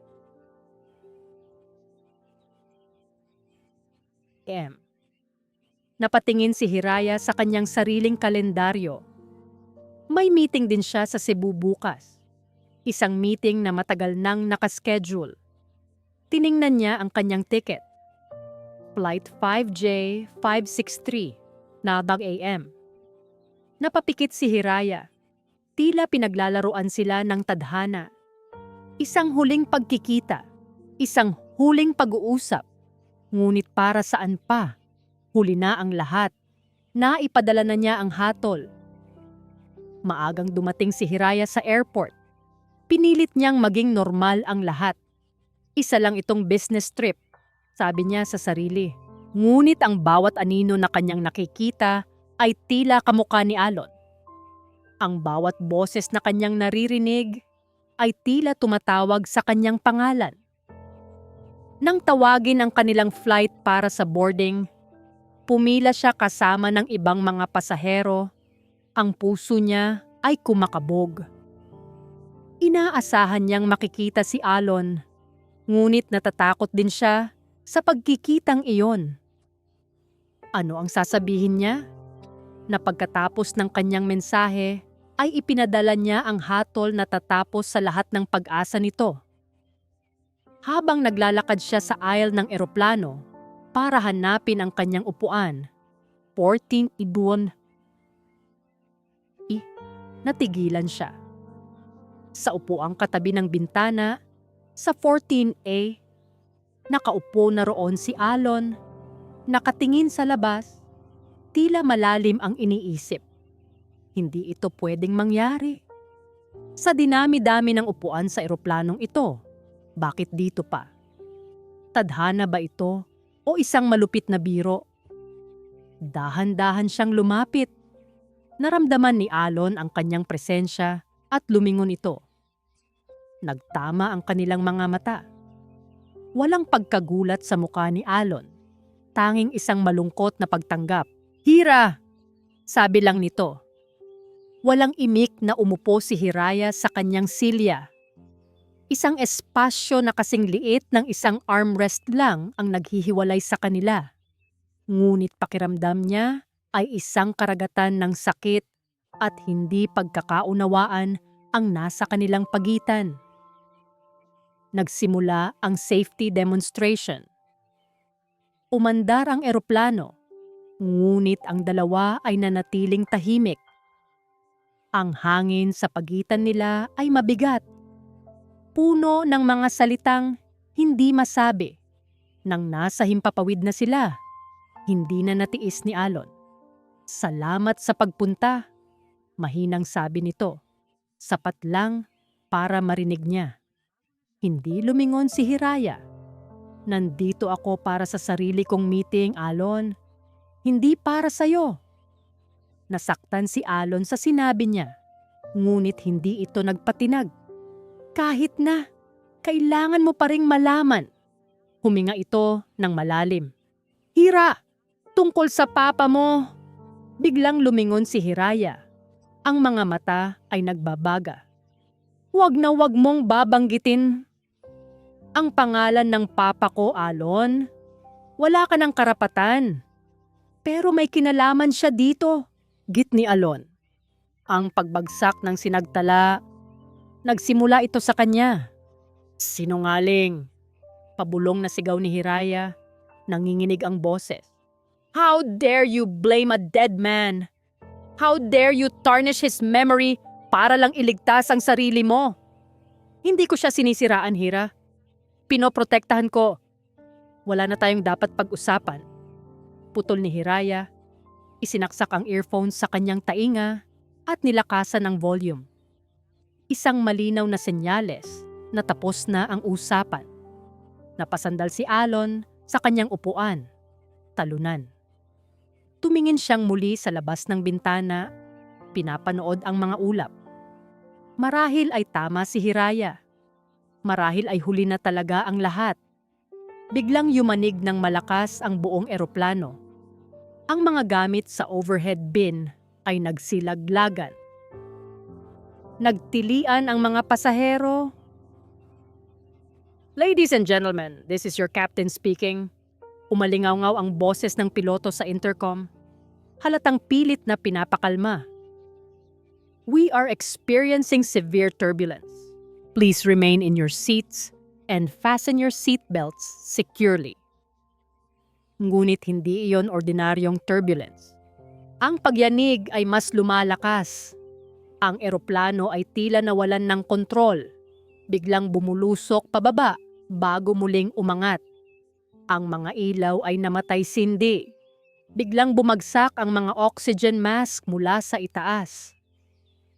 Napatingin si Hiraya sa kanyang sariling kalendaryo. May meeting din siya sa Cebu bukas. Isang meeting na matagal nang nakaschedule. Tiningnan niya ang kanyang ticket. Flight 5J563, 9 AM. Napapikit si Hiraya. Tila pinaglalaruan sila ng tadhana. Isang huling pagkikita. Isang huling pag-uusap. Ngunit para saan pa? Huli na ang lahat. Naipadala na niya ang hatol. Maagang dumating si Hiraya sa airport. Pinilit niyang maging normal ang lahat. Isa lang itong business trip, sabi niya sa sarili. Ngunit ang bawat anino na kanyang nakikita ay tila kamukha ni Alon. Ang bawat boses na kanyang naririnig ay tila tumatawag sa kanyang pangalan. Nang tawagin ang kanilang flight para sa boarding, pumila siya kasama ng ibang mga pasahero. Ang puso niya ay kumakabog. Inaasahan niyang makikita si Alon, ngunit natatakot din siya sa pagkikitang iyon. Ano ang sasabihin niya? Na pagkatapos ng kanyang mensahe, ay ipinadala niya ang hatol na tatapos sa lahat ng pag-asa nito. Habang naglalakad siya sa aisle ng eroplano para hanapin ang kanyang upuan, 14 Ibon, natigilan siya. Sa upuang katabi ng bintana, sa 14A, nakaupo na roon si Alon, nakatingin sa labas, tila malalim ang iniisip. Hindi ito pwedeng mangyari. Sa dinami-dami ng upuan sa eroplanong ito, bakit dito pa? Tadhana ba ito o isang malupit na biro? Dahan-dahan siyang lumapit. Naramdaman ni Alon ang kanyang presensya at lumingon ito. Nagtama ang kanilang mga mata. Walang pagkagulat sa mukha ni Alon. Tanging isang malungkot na pagtanggap. Hira! Sabi lang nito. Walang imik na umupo si Hiraya sa kanyang silya. Isang espasyo na kasing liit ng isang armrest lang ang naghihiwalay sa kanila. Ngunit pakiramdam niya ay isang karagatan ng sakit at hindi pagkakaunawaan ang nasa kanilang pagitan. Nagsimula ang safety demonstration. Umandar ang eroplano, ngunit ang dalawa ay nanatiling tahimik. Ang hangin sa pagitan nila ay mabigat. Puno ng mga salitang hindi masabi. Nang nasa himpapawid na sila, hindi na natiis ni Alon. Salamat sa pagpunta, mahinang sabi nito. Sapat lang para marinig niya. Hindi lumingon si Hiraya. Nandito ako para sa sarili kong meeting, Alon. Hindi para sa'yo. Nasaktan si Alon sa sinabi niya, ngunit hindi ito nagpatinag. Kahit na, kailangan mo pa ring malaman. Huminga ito ng malalim. Hira, tungkol sa papa mo. Biglang lumingon si Hiraya. Ang mga mata ay nagbabaga. Huwag na huwag mong babanggitin ang pangalan ng papa ko, Alon. Wala ka ng karapatan. Pero may kinalaman siya dito, git ni Alon. Ang pagbagsak ng sinagtala, nagsimula ito sa kanya. Sinungaling! Pabulong na sigaw ni Hiraya. Nanginginig ang boses. How dare you blame a dead man? How dare you tarnish his memory para lang iligtas ang sarili mo? Hindi ko siya sinisiraan, Hira. Pinoprotektahan ko. Wala na tayong dapat pag-usapan. Putol ni Hiraya. Isinaksak ang earphones sa kanyang tainga at nilakasan ang volume. Isang malinaw na senyales na tapos na ang usapan. Napasandal si Alon sa kanyang upuan. Talunan. Tumingin siyang muli sa labas ng bintana. Pinapanood ang mga ulap. Marahil ay tama si Hiraya. Marahil ay huli na talaga ang lahat. Biglang yumanig ng malakas ang buong eroplano. Ang mga gamit sa overhead bin ay nagsilaglagan. Nagtilian ang mga pasahero. Ladies and gentlemen, this is your captain speaking. Umalingaw-ngaw ang boses ng piloto sa intercom. Halatang pilit na pinapakalma. We are experiencing severe turbulence. Please remain in your seats and fasten your seatbelts securely. Ngunit hindi iyon ordinaryong turbulence. Ang pagyanig ay mas lumalakas. Ang eroplano ay tila nawalan ng kontrol. Biglang bumulusok pababa bago muling umangat. Ang mga ilaw ay namatay sindi. Biglang bumagsak ang mga oxygen mask mula sa itaas.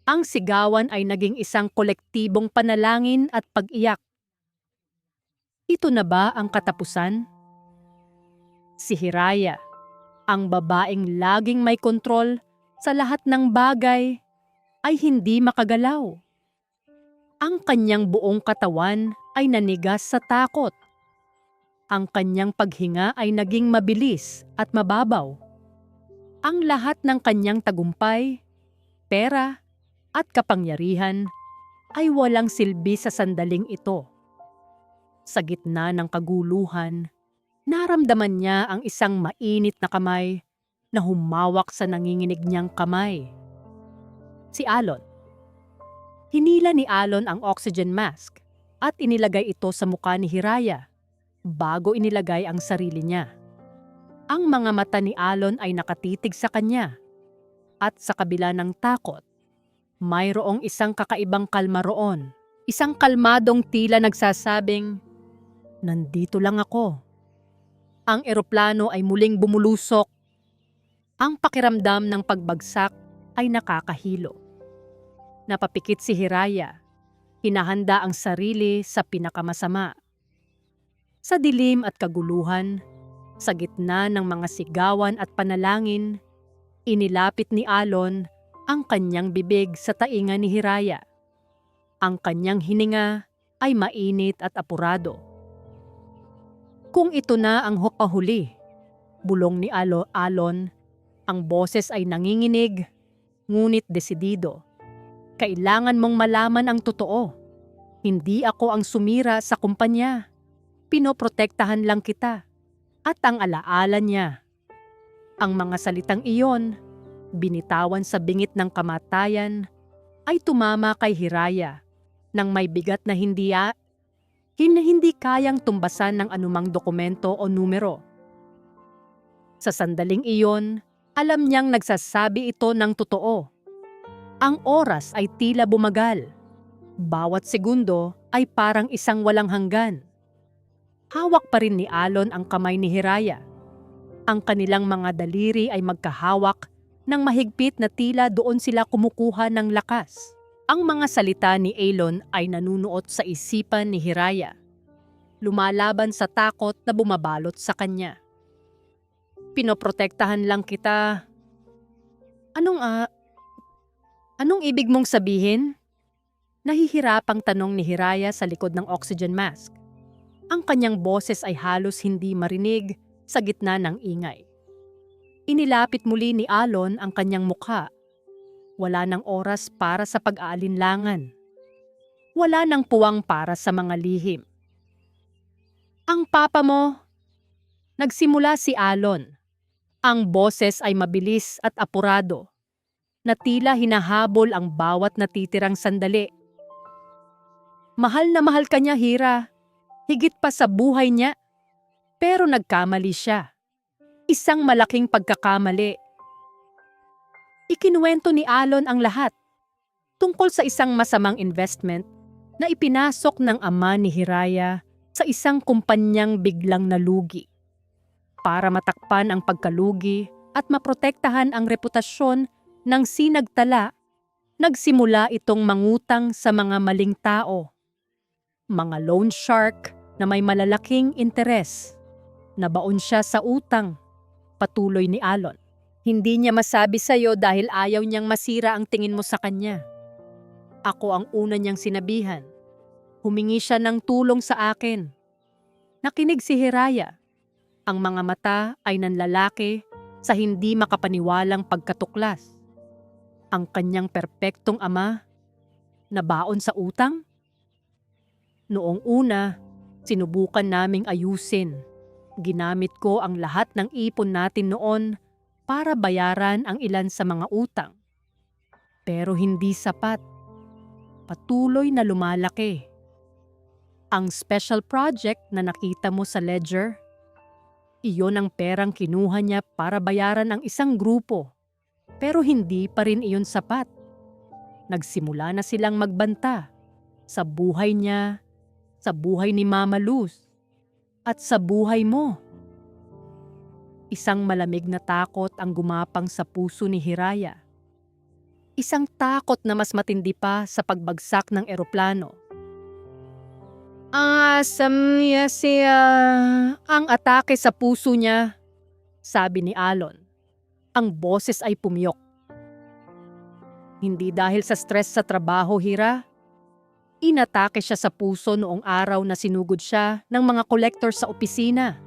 Ang sigawan ay naging isang kolektibong panalangin at pag-iyak. Ito na ba ang katapusan? Si Hiraya, ang babaeng laging may kontrol sa lahat ng bagay, ay hindi makagalaw. Ang kanyang buong katawan ay nanigas sa takot. Ang kanyang paghinga ay naging mabilis at mababaw. Ang lahat ng kanyang tagumpay, pera, at kapangyarihan ay walang silbi sa sandaling ito. Sa gitna ng kaguluhan, naramdaman niya ang isang mainit na kamay na humawak sa nanginginig niyang kamay. Si Alon. Hinila ni Alon ang oxygen mask at inilagay ito sa mukha ni Hiraya bago inilagay ang sarili niya. Ang mga mata ni Alon ay nakatitig sa kanya at sa kabila ng takot, mayroong isang kakaibang kalma roon. Isang kalmadong tila nagsasabing, "Nandito lang ako." Ang eroplano ay muling bumulusok. Ang pakiramdam ng pagbagsak ay nakakahilo. Napapikit si Hiraya. Hinahanda ang sarili sa pinakamasama. Sa dilim at kaguluhan, sa gitna ng mga sigawan at panalangin, inilapit ni Alon ang kanyang bibig sa tainga ni Hiraya. Ang kanyang hininga ay mainit at apurado. Kung ito na ang hukahuli, bulong ni Alon, ang boses ay nanginginig, ngunit desidido. Kailangan mong malaman ang totoo. Hindi ako ang sumira sa kumpanya. Pinoprotektahan lang kita. At ang alaala niya. Ang mga salitang iyon, binitawan sa bingit ng kamatayan, ay tumama kay Hiraya nang may bigat na hindi kayang tumbasan ng anumang dokumento o numero. Sa sandaling iyon, alam niyang nagsasabi ito ng totoo. Ang oras ay tila bumagal. Bawat segundo ay parang isang walang hanggan. Hawak pa rin ni Alon ang kamay ni Hiraya. Ang kanilang mga daliri ay magkahawak ng mahigpit na tila doon sila kumukuha ng lakas. Ang mga salita ni Alon ay nanunuot sa isipan ni Hiraya. Lumalaban sa takot na bumabalot sa kanya. Pinoprotektahan lang kita. Anong ibig mong sabihin? Nahihirapang tanong ni Hiraya sa likod ng oxygen mask. Ang kanyang boses ay halos hindi marinig sa gitna ng ingay. Inilapit muli ni Alon ang kanyang mukha. Wala nang oras para sa pag-aalinlangan. Wala nang puwang para sa mga lihim. Ang papa mo? Nagsimula si Alon. Ang boses ay mabilis at apurado, na tila hinahabol ang bawat natitirang sandali. Mahal na mahal ka niya, Hira. Higit pa sa buhay niya. Pero nagkamali siya. Isang malaking pagkakamali. Ikinuwento ni Alon ang lahat tungkol sa isang masamang investment na ipinasok ng ama ni Hiraya sa isang kumpanyang biglang nalugi. Para matakpan ang pagkalugi at maprotektahan ang reputasyon ng sinagtala, nagsimula itong mangutang sa mga maling tao. Mga loan shark na may malalaking interes. Nabaon siya sa utang, patuloy ni Alon. Hindi niya masabi sa'yo dahil ayaw niyang masira ang tingin mo sa kanya. Ako ang una niyang sinabihan. Humingi siya ng tulong sa akin. Nakinig si Hiraya. Ang mga mata ay nanlalaki sa hindi makapaniwalang pagkatuklas. Ang kanyang perpektong ama, nabaon sa utang? Noong una, sinubukan naming ayusin. Ginamit ko ang lahat ng ipon natin noon para bayaran ang ilan sa mga utang. Pero hindi sapat. Patuloy na lumalaki. Ang special project na nakita mo sa ledger, iyon ang perang kinuha niya para bayaran ang isang grupo. Pero hindi pa rin iyon sapat. Nagsimula na silang magbanta sa buhay niya, sa buhay ni Mama Luz, at sa buhay mo. Isang malamig na takot ang gumapang sa puso ni Hiraya. Isang takot na mas matindi pa sa pagbagsak ng eroplano. Samya siya ang atake sa puso niya, sabi ni Alon. Ang boses ay pumiyok. Hindi dahil sa stress sa trabaho, Hira. Inatake siya sa puso noong araw na sinugod siya ng mga kolektor sa opisina.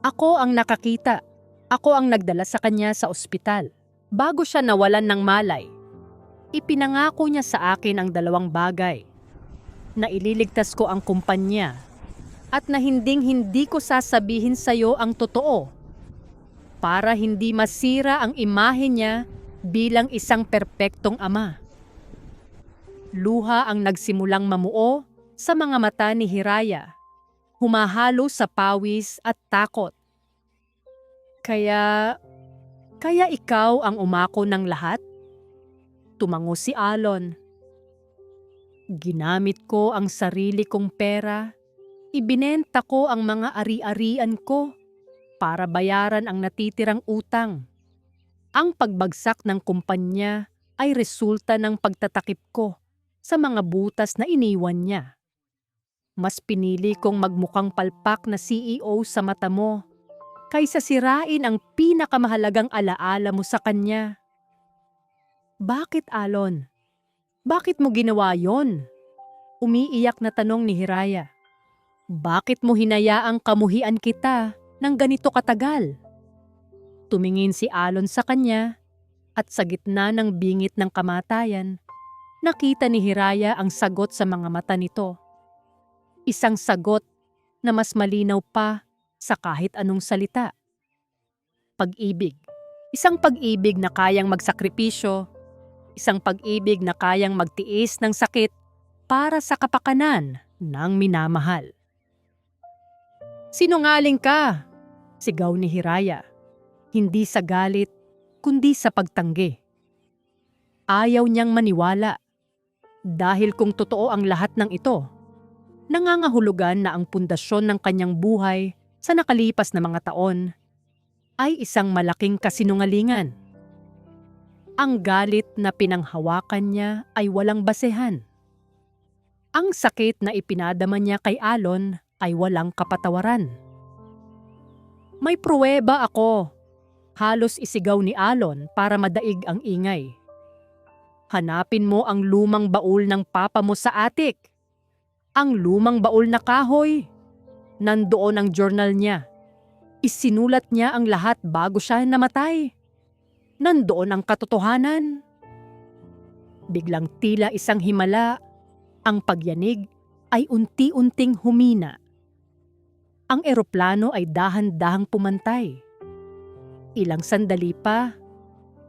Ako ang nakakita. Ako ang nagdala sa kanya sa ospital. Bago siya nawalan ng malay, ipinangako niya sa akin ang dalawang bagay. Na ililigtas ko ang kumpanya at na hinding-hindi ko sasabihin sa iyo ang totoo para hindi masira ang imahe niya bilang isang perpektong ama. Luha ang nagsimulang mamuo sa mga mata ni Hiraya, humahalo sa pawis at takot. Kaya ikaw ang umako ng lahat? Tumango si Alon. Ginamit ko ang sarili kong pera, ibinenta ko ang mga ari-arian ko para bayaran ang natitirang utang. Ang pagbagsak ng kumpanya ay resulta ng pagtatakip ko sa mga butas na iniwan niya. Mas pinili kong magmukhang palpak na CEO sa mata mo kaysa sirain ang pinakamahalagang alaala mo sa kanya. Bakit, Alon? Bakit mo ginawa yon? Umiiyak na tanong ni Hiraya. Bakit mo hinayaang kamuhian kita ng ganito katagal? Tumingin si Alon sa kanya at sa gitna ng bingit ng kamatayan, nakita ni Hiraya ang sagot sa mga mata nito. Isang sagot na mas malinaw pa sa kahit anong salita. Pag-ibig. Isang pag-ibig na kayang magsakripisyo. Isang pag-ibig na kayang magtiis ng sakit para sa kapakanan ng minamahal. Sinungaling ka, sigaw ni Hiraya. Hindi sa galit, kundi sa pagtanggi. Ayaw niyang maniwala. Dahil kung totoo ang lahat ng ito, nangangahulugan na ang pundasyon ng kanyang buhay sa nakalipas na mga taon ay isang malaking kasinungalingan. Ang galit na pinanghawakan niya ay walang basehan. Ang sakit na ipinadama niya kay Alon ay walang kapatawaran. May pruweba ako. Halos isigaw ni Alon para madaig ang ingay. Hanapin mo ang lumang baul ng papa mo sa atik. Ang lumang baul na kahoy. Nandoon ang journal niya. Isinulat niya ang lahat bago siya namatay. Nandoon ang katotohanan. Biglang tila isang himala, ang pagyanig ay unti-unting humina. Ang eroplano ay dahan-dahang pumantay. Ilang sandali pa,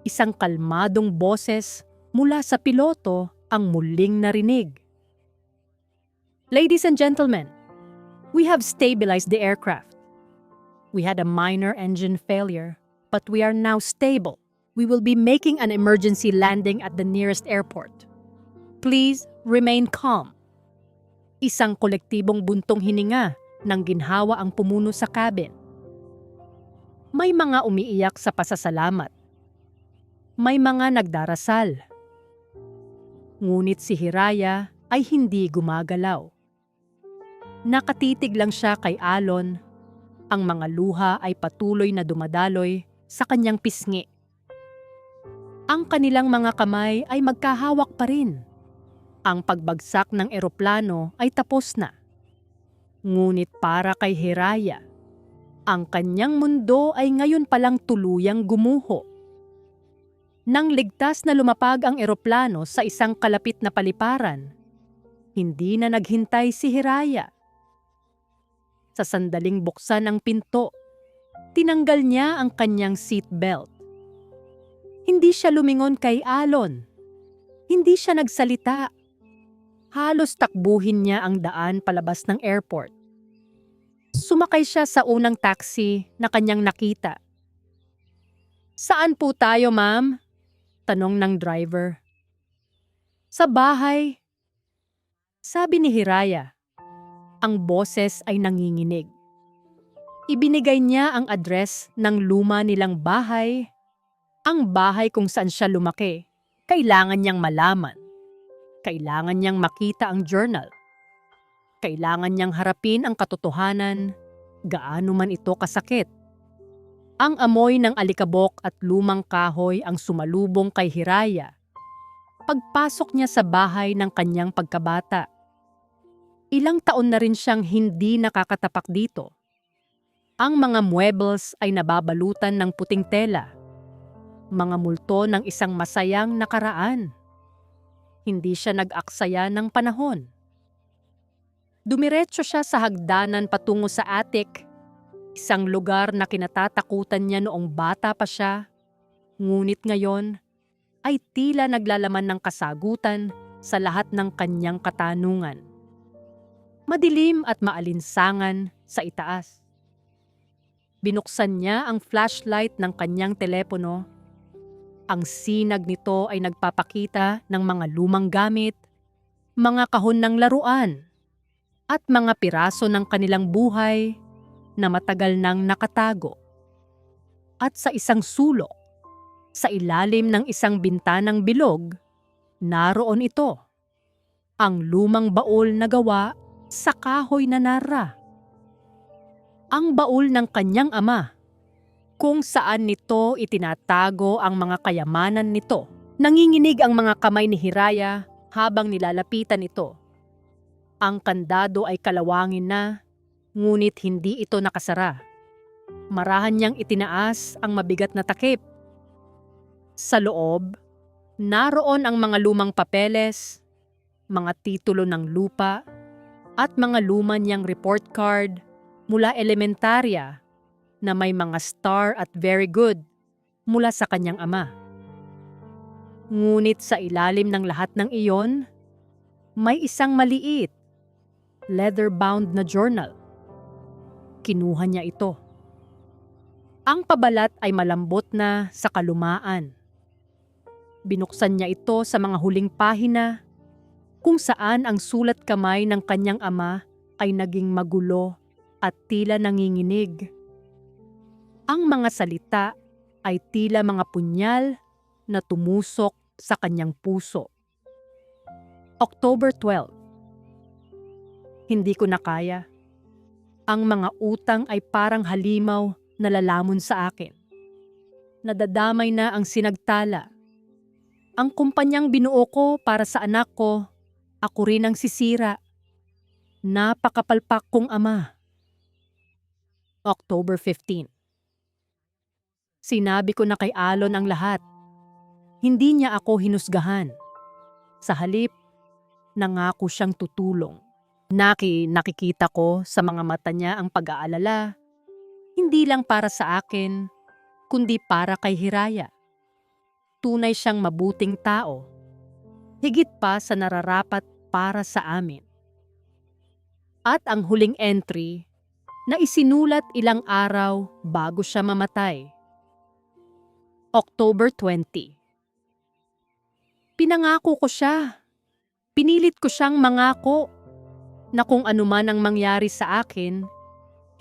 isang kalmadong boses mula sa piloto ang muling narinig. Ladies and gentlemen, we have stabilized the aircraft. We had a minor engine failure, but we are now stable. We will be making an emergency landing at the nearest airport. Please remain calm. Isang kolektibong buntong hininga nang ginhawa ang pumuno sa cabin. May mga umiiyak sa pasasalamat. May mga nagdarasal. Ngunit si Hiraya ay hindi gumagalaw. Nakatitig lang siya kay Alon. Ang mga luha ay patuloy na dumadaloy sa kanyang pisngi. Ang kanilang mga kamay ay magkahawak pa rin. Ang pagbagsak ng eroplano ay tapos na. Ngunit para kay Hiraya, ang kanyang mundo ay ngayon palang tuluyang gumuho. Nang ligtas na lumapag ang eroplano sa isang kalapit na paliparan, hindi na naghintay si Hiraya. Sa sandaling buksan ang pinto, tinanggal niya ang kanyang seatbelt. Hindi siya lumingon kay Alon. Hindi siya nagsalita. Halos takbuhin niya ang daan palabas ng airport. Sumakay siya sa unang taxi na kanyang nakita. "Saan po tayo, ma'am?" tanong ng driver. "Sa bahay," sabi ni Hiraya. Ang boses ay nanginginig. Ibinigay niya ang address ng luma nilang bahay. Ang bahay kung saan siya lumaki. Kailangan niyang malaman. Kailangan niyang makita ang journal. Kailangan niyang harapin ang katotohanan, gaano man ito kasakit. Ang amoy ng alikabok at lumang kahoy ang sumalubong kay Hiraya. Pagpasok niya sa bahay ng kanyang pagkabata. Ilang taon na rin siyang hindi nakakatapak dito. Ang mga muebles ay nababalutan ng puting tela. Mga multo ng isang masayang nakaraan. Hindi siya nag-aksaya ng panahon. Dumiretso siya sa hagdanan patungo sa attic, isang lugar na kinatatakutan niya noong bata pa siya, ngunit ngayon ay tila naglalaman ng kasagutan sa lahat ng kanyang katanungan. Madilim at maalinsangan sa itaas. Binuksan niya ang flashlight ng kanyang telepono. Ang sinag nito ay nagpapakita ng mga lumang gamit, mga kahon ng laruan, at mga piraso ng kanilang buhay na matagal nang nakatago. At sa isang sulok, sa ilalim ng isang bintanang bilog, naroon ito, ang lumang baul na gawa sa kahoy na nara. Ang baul ng kanyang ama, kung saan nito itinatago ang mga kayamanan nito. Nanginginig ang mga kamay ni Hiraya habang nilalapitan ito. Ang kandado ay kalawangin na, ngunit hindi ito nakasara. Marahan niyang itinaas ang mabigat na takip. Sa loob, naroon ang mga lumang papeles, mga titulo ng lupa, at mga luma niyang report card mula elementarya na may mga star at very good mula sa kanyang ama. Ngunit sa ilalim ng lahat ng iyon, may isang maliit, leather-bound na journal. Kinuha niya ito. Ang pabalat ay malambot na sa kalumaan. Binuksan niya ito sa mga huling pahina kung saan ang sulat kamay ng kanyang ama ay naging magulo at tila nanginginig. Ang mga salita ay tila mga punyal na tumusok sa kanyang puso. October 12. Hindi ko na kaya. Ang mga utang ay parang halimaw na lalamon sa akin. Nadadamay na ang sinagtala. Ang kumpanyang binuo ko para sa anak ko, ako rin ang sisira. Napakapalpak kong ama. October 15. Sinabi ko na kay Alon ang lahat. Hindi niya ako hinusgahan. Sa halip, nangako siyang tutulong. Nakikita ko sa mga mata niya ang pag-aalala. Hindi lang para sa akin, kundi para kay Hiraya. Tunay siyang mabuting tao. Higit pa sa nararapat para sa amin. At ang huling entry na isinulat ilang araw bago siya mamatay. October 20. Pinangako ko siya. Pinilit ko siyang mangako na kung anuman ang mangyari sa akin,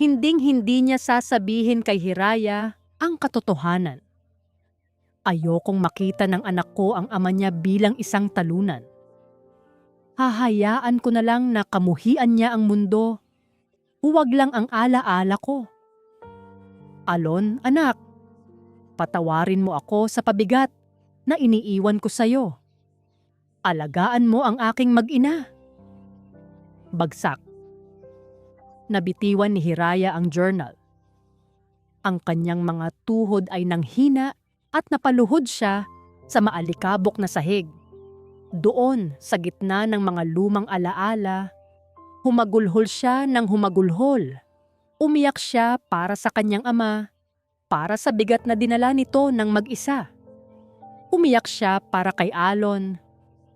hinding-hindi niya sasabihin kay Hiraya ang katotohanan. Ayokong makita ng anak ko ang ama niya bilang isang talunan. Hahayaan ko na lang na kamuhian niya ang mundo. Huwag lang ang alaala ko. Alon, anak, patawarin mo ako sa pabigat na iniiwan ko sa'yo. Alagaan mo ang aking mag-ina. Bagsak. Nabitiwan ni Hiraya ang journal. Ang kanyang mga tuhod ay nanghina at napaluhod siya sa maalikabok na sahig. Doon, sa gitna ng mga lumang alaala, humagulhol siya ng humagulhol. Umiyak siya para sa kanyang ama, para sa bigat na dinala nito ng mag-isa. Umiyak siya para kay Alon,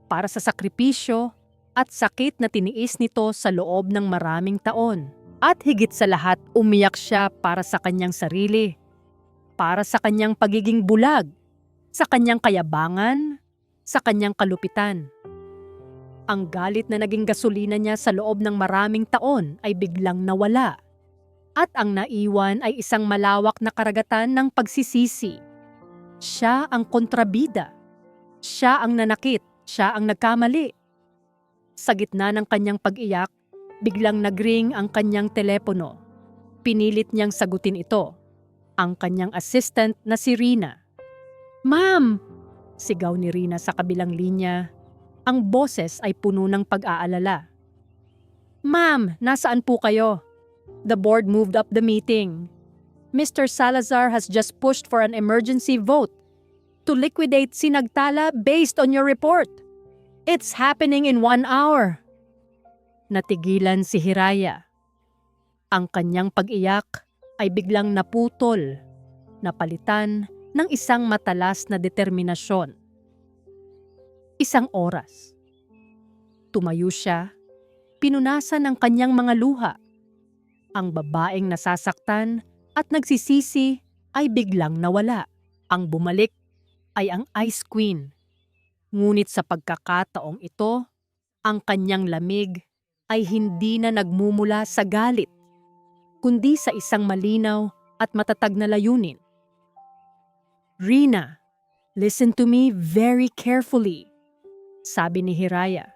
para sa sakripisyo at sakit na tiniis nito sa loob ng maraming taon. At higit sa lahat, umiyak siya para sa kanyang sarili, para sa kanyang pagiging bulag, sa kanyang kayabangan, sa kanyang kalupitan. Ang galit na naging gasolina niya sa loob ng maraming taon ay biglang nawala. At ang naiwan ay isang malawak na karagatan ng pagsisisi. Siya ang kontrabida. Siya ang nanakit. Siya ang nagkamali. Sa gitna ng kanyang pag-iyak, biglang nagring ang kanyang telepono. Pinilit niyang sagutin ito. Ang kanyang assistant na si Rina. "Ma'am!" Sigaw ni Rina sa kabilang linya. Ang boses ay puno ng pag-aalala. "Ma'am, nasaan po kayo? The board moved up the meeting. Mr. Salazar has just pushed for an emergency vote to liquidate Sinagtala based on your report. It's happening in 1 hour." Natigilan si Hiraya. Ang kanyang pag-iyak ay biglang naputol, napalitan ng isang matalas na determinasyon. Isang oras. Tumayo siya, pinunasan ang kanyang mga luha. Ang babaeng nasasaktan at nagsisisi ay biglang nawala. Ang bumalik ay ang Ice Queen. Ngunit sa pagkakataong ito, ang kanyang lamig ay hindi na nagmumula sa galit, kundi sa isang malinaw at matatag na layunin. "Rina, listen to me very carefully," sabi ni Hiraya.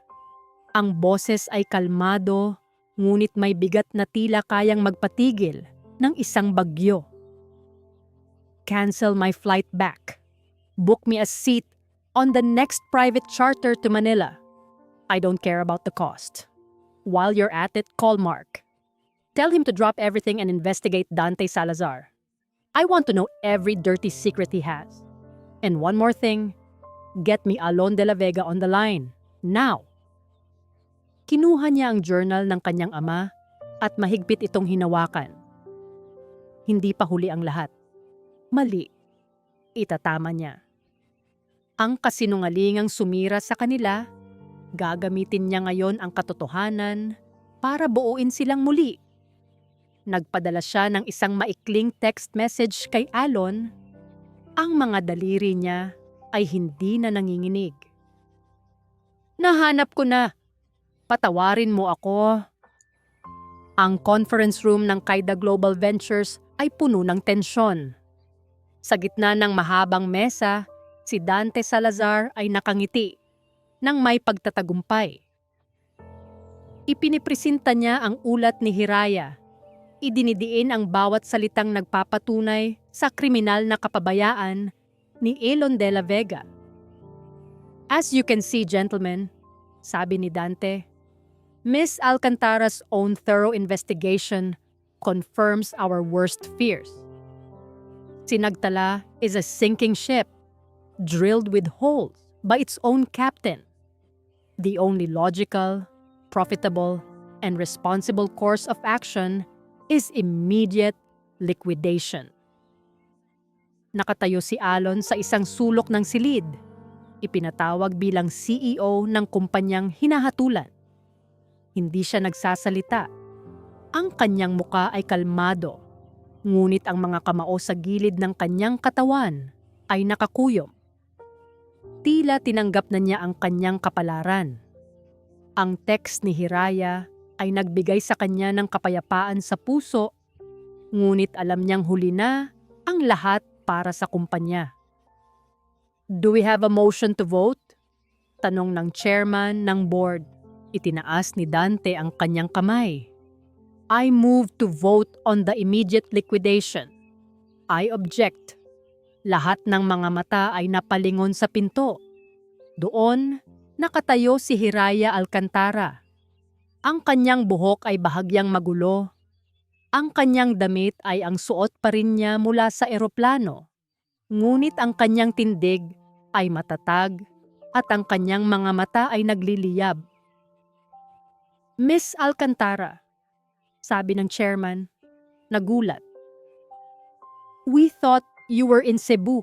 Ang boses ay kalmado, ngunit may bigat na tila kayang magpatigil ng isang bagyo. "Cancel my flight back. Book me a seat on the next private charter to Manila. I don't care about the cost. While you're at it, call Mark. Tell him to drop everything and investigate Dante Salazar. I want to know every dirty secret he has. And one more thing, get me Alon de la Vega on the line. Now." Kinuha niya ang journal ng kanyang ama at mahigpit itong hinawakan. Hindi pa huli ang lahat. Mali. Itatama niya. Ang kasinungalingang sumira sa kanila, gagamitin niya ngayon ang katotohanan para buuin silang muli. Nagpadala siya ng isang maikling text message kay Alon. Ang mga daliri niya ay hindi na nanginginig. "Nahanap ko na. Patawarin mo ako." Ang conference room ng Kaida Global Ventures ay puno ng tensyon. Sa gitna ng mahabang mesa, si Dante Salazar ay nakangiti nang may pagtatagumpay. Ipinipresenta niya ang ulat ni Hiraya. Idinidiin ang bawat salitang nagpapatunay sa kriminal na kapabayaan ni Alon de la Vega. "As you can see, gentlemen," sabi ni Dante, "Miss Alcantara's own thorough investigation confirms our worst fears. Sinagtala is a sinking ship, drilled with holes by its own captain. The only logical, profitable, and responsible course of action is immediate liquidation." Nakatayo si Alon sa isang sulok ng silid. Ipinatawag bilang CEO ng kumpanyang hinahatulan. Hindi siya nagsasalita. Ang kanyang muka ay kalmado, ngunit ang mga kamao sa gilid ng kanyang katawan ay nakakuyom. Tila tinanggap na niya ang kanyang kapalaran. Ang text ni Hiraya ay nagbigay sa kanya ng kapayapaan sa puso, ngunit alam niyang huli na ang lahat para sa kumpanya. "Do we have a motion to vote?" Tanong ng chairman ng board. Itinaas ni Dante ang kanyang kamay. "I move to vote on the immediate liquidation." "I object." Lahat ng mga mata ay napalingon sa pinto. Doon, nakatayo si Hiraya Alcantara. Ang kanyang buhok ay bahagyang magulo. Ang kanyang damit ay ang suot pa rin niya mula sa eroplano. Ngunit ang kanyang tindig ay matatag at ang kanyang mga mata ay nagliliyab. "Miss Alcantara," sabi ng chairman, nagulat. "We thought you were in Cebu."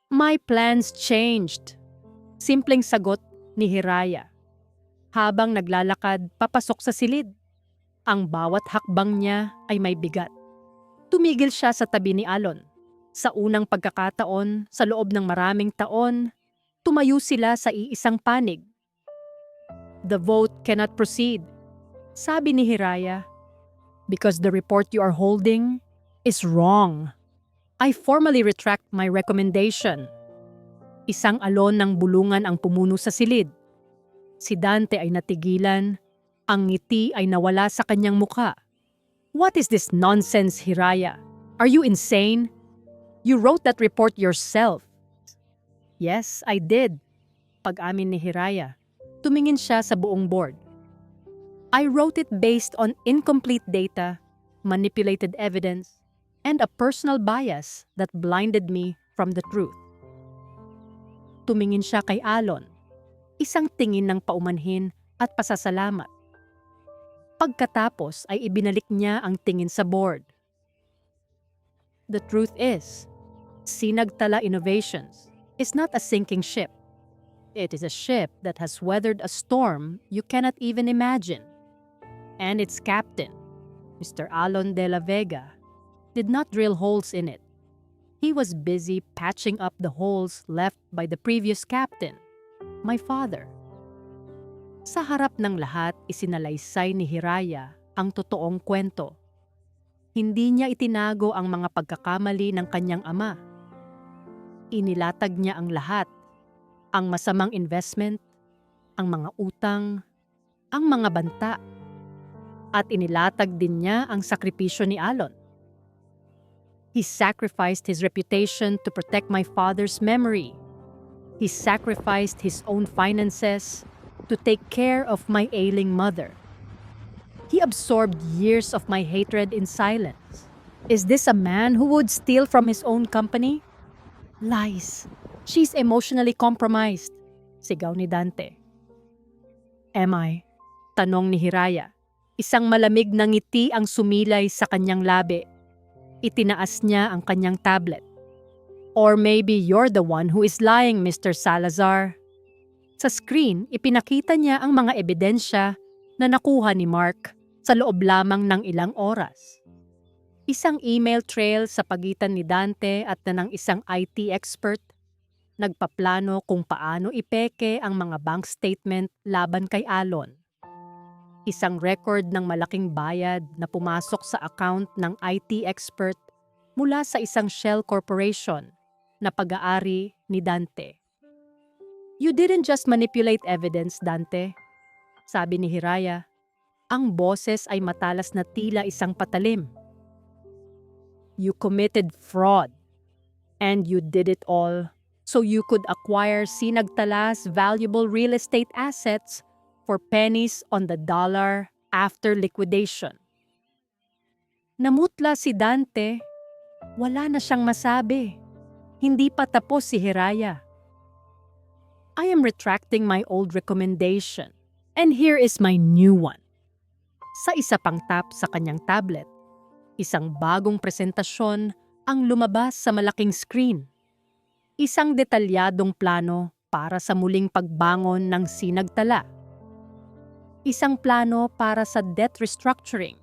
"My plans changed," simpleng sagot ni Hiraya. Habang naglalakad papasok sa silid, ang bawat hakbang niya ay may bigat. Tumigil siya sa tabi ni Alon. Sa unang pagkakataon, sa loob ng maraming taon, tumayo sila sa iisang panig. "The vote cannot proceed," sabi ni Hiraya, "because the report you are holding is wrong. I formally retract my recommendation." Isang alon ng bulungan ang pumuno sa silid. Si Dante ay natigilan, ang ngiti ay nawala sa kanyang muka. "What is this nonsense, Hiraya? Are you insane? You wrote that report yourself." "Yes, I did," pag-amin ni Hiraya. Tumingin siya sa buong board. "I wrote it based on incomplete data, manipulated evidence, and a personal bias that blinded me from the truth." Tumingin siya kay Alon, isang tingin ng paumanhin at pasasalamat. Pagkatapos ay ibinalik niya ang tingin sa board. "The truth is, Sinagtala Innovations is not a sinking ship. It is a ship that has weathered a storm you cannot even imagine. And its captain, Mr. Alon de la Vega, did not drill holes in it. He was busy patching up the holes left by the previous captain, my father." Sa harap ng lahat, isinalaysay ni Hiraya ang totoong kwento. Hindi niya itinago ang mga pagkakamali ng kanyang ama. Inilatag niya ang lahat, ang masamang investment, ang mga utang, ang mga banta. At inilatag din niya ang sakripisyo ni Alon. "He sacrificed his reputation to protect my father's memory. He sacrificed his own finances to take care of my ailing mother. He absorbed years of my hatred in silence. Is this a man who would steal from his own company? Lies. She's emotionally compromised," sigaw ni Dante. "Am I?" tanong ni Hiraya. Isang malamig na ngiti ang sumilay sa kanyang labi. Itinaas niya ang kanyang tablet. "Or maybe you're the one who is lying, Mr. Salazar." Sa screen, ipinakita niya ang mga ebidensya na nakuha ni Mark sa loob lamang ng ilang oras. Isang email trail sa pagitan ni Dante at ng isang IT expert. Nagpaplano kung paano ipeke ang mga bank statement laban kay Alon. Isang record ng malaking bayad na pumasok sa account ng IT expert mula sa isang shell corporation na pag-aari ni Dante. "You didn't just manipulate evidence, Dante," sabi ni Hiraya. Ang boses ay matalas na tila isang patalim. "You committed fraud. And you did it all so you could acquire Sinagtala's valuable real estate assets for pennies on the dollar after liquidation." Namutla si Dante. Wala na siyang masabi. Hindi pa tapos si Hiraya. "I am retracting my old recommendation, and here is my new one." Sa isa pang tap sa kanyang tablet, isang bagong presentasyon ang lumabas sa malaking screen. Isang detalyadong plano para sa muling pagbangon ng Sinagtala. Isang plano para sa debt restructuring,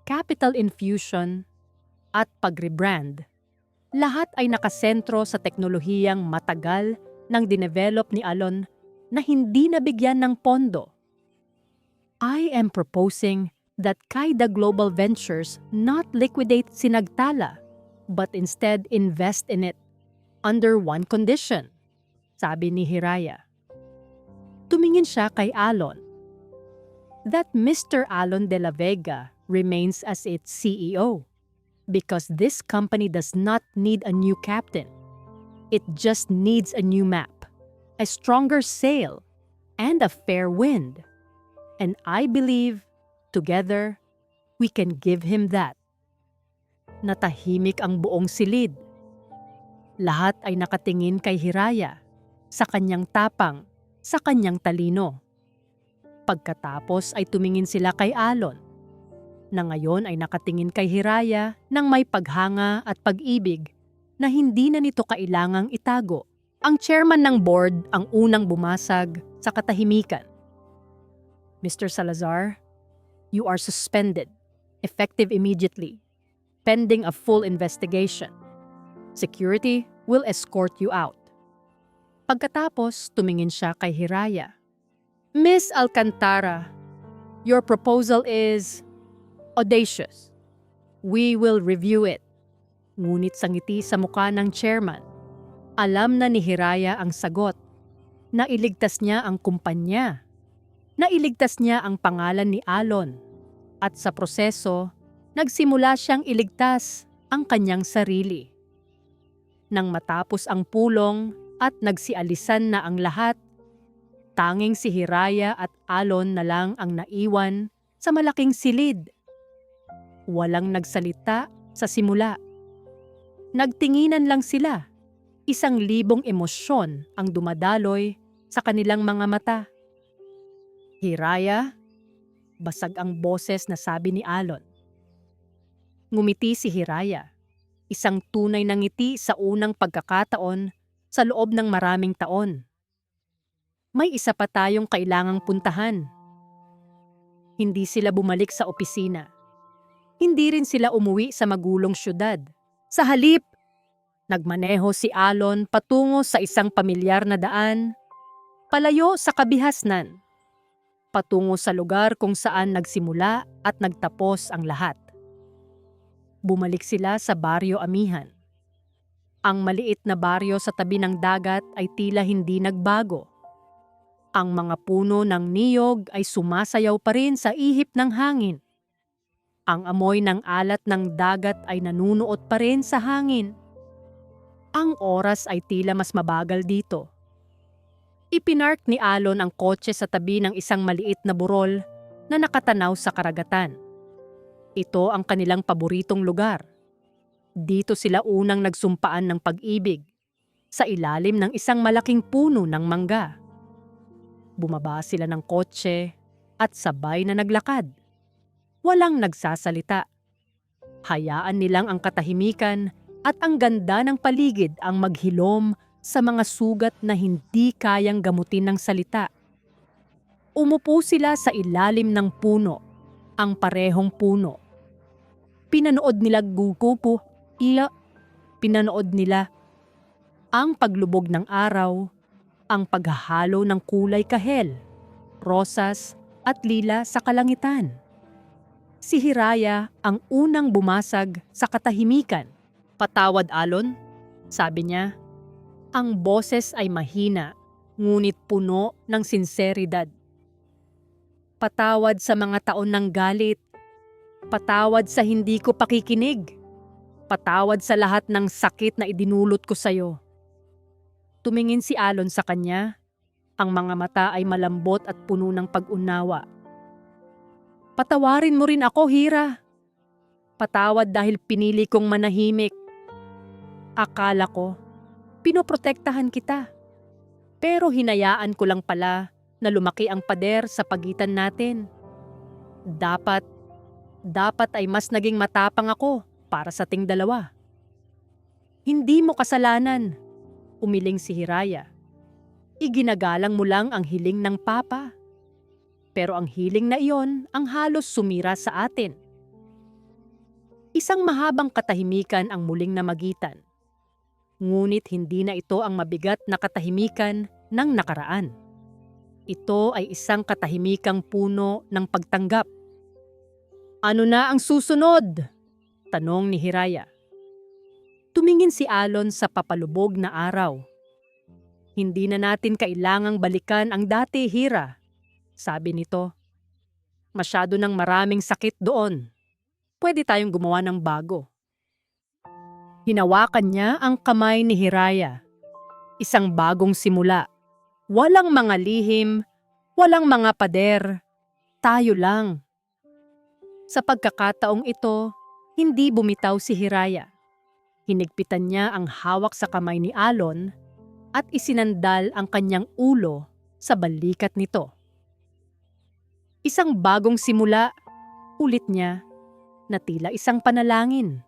capital infusion, at pag-rebrand. Lahat ay nakasentro sa teknolohiyang matagal nang dinevelop ni Alon na hindi nabigyan ng pondo. I am proposing that Kaida Global Ventures not liquidate Sinagtala, but instead invest in it under one condition, sabi ni Hiraya. Tumingin siya kay Alon. That Mr. Alon de la Vega remains as its CEO because this company does not need a new captain. It just needs a new map, a stronger sail, and a fair wind. And I believe, together, we can give him that. Natahimik ang buong silid. Lahat ay nakatingin kay Hiraya, sa kanyang tapang, sa kanyang talino. Pagkatapos ay tumingin sila kay Alon, na ngayon ay nakatingin kay Hiraya ng may paghanga at pag-ibig na hindi na nito kailangang itago. Ang chairman ng board ang unang bumasag sa katahimikan. Mr. Salazar, you are suspended, effective immediately, pending a full investigation. Security will escort you out. Pagkatapos, tumingin siya kay Hiraya. Miss Alcantara, your proposal is audacious. We will review it. Ngunit sa ngiti sa mukha ng chairman, alam na ni Hiraya ang sagot. Nailigtas niya ang kumpanya. Nailigtas niya ang pangalan ni Alon. At sa proseso, nagsimula siyang iligtas ang kanyang sarili. Nang matapos ang pulong at nagsialisan na ang lahat, tanging si Hiraya at Alon na lang ang naiwan sa malaking silid. Walang nagsalita sa simula. Nagtinginan lang sila. 1,000 emosyon ang dumadaloy sa kanilang mga mata. Hiraya, basag ang boses na sabi ni Alon. Ngumiti si Hiraya, isang tunay na ngiti sa unang pagkakataon sa loob ng maraming taon. May isa pa tayong kailangang puntahan. Hindi sila bumalik sa opisina. Hindi rin sila umuwi sa magulong syudad. Sa halip, nagmaneho si Alon patungo sa isang pamilyar na daan, palayo sa kabihasnan, patungo sa lugar kung saan nagsimula at nagtapos ang lahat. Bumalik sila sa Baryo Amihan. Ang maliit na baryo sa tabi ng dagat ay tila hindi nagbago. Ang mga puno ng niyog ay sumasayaw pa rin sa ihip ng hangin. Ang amoy ng alat ng dagat ay nanunuot pa rin sa hangin. Ang oras ay tila mas mabagal dito. Ipinark ni Alon ang kotse sa tabi ng isang maliit na burol na nakatanaw sa karagatan. Ito ang kanilang paboritong lugar. Dito sila unang nagsumpaan ng pag-ibig, sa ilalim ng isang malaking puno ng mangga. Bumaba sila ng kotse at sabay na naglakad. Walang nagsasalita. Hayaan nilang ang katahimikan at ang ganda ng paligid ang maghilom sa mga sugat na hindi kayang gamutin ng salita. Umupo sila sa ilalim ng puno, ang parehong puno. Pinanood nila pinanood nila ang paglubog ng araw, ang paghahalo ng kulay kahel, rosas at lila sa kalangitan. Si Hiraya ang unang bumasag sa katahimikan. Patawad, Alon, sabi niya. Ang boses ay mahina, ngunit puno ng sinseridad. Patawad sa mga taon ng galit. Patawad sa hindi ko pakikinig. Patawad sa lahat ng sakit na idinulot ko sa'yo. Tumingin si Alon sa kanya. Ang mga mata ay malambot at puno ng pag-unawa. Patawarin mo rin ako, Hira. Patawad dahil pinili kong manahimik. Akala ko, pinoprotektahan kita. Pero hinayaan ko lang pala na lumaki ang pader sa pagitan natin. Dapat ay mas naging matapang ako para sa ting dalawa. Hindi mo kasalanan, umiling si Hiraya. Iginagalang mo lang ang hiling ng papa. Pero ang hiling na iyon ang halos sumira sa atin. Isang mahabang katahimikan ang muling namagitan. Ngunit hindi na ito ang mabigat na katahimikan ng nakaraan. Ito ay isang katahimikang puno ng pagtanggap. "Ano na ang susunod?" tanong ni Hiraya. Tumingin si Alon sa papalubog na araw. "Hindi na natin kailangang balikan ang dati, Hira," sabi nito. "Masyado ng maraming sakit doon. Pwede tayong gumawa ng bago." Hinawakan niya ang kamay ni Hiraya. Isang bagong simula. Walang mga lihim, walang mga pader. Tayo lang. Sa pagkakataong ito, hindi bumitaw si Hiraya. Hinigpitan niya ang hawak sa kamay ni Alon at isinandal ang kanyang ulo sa balikat nito. Isang bagong simula, ulit niya, na tila isang panalangin.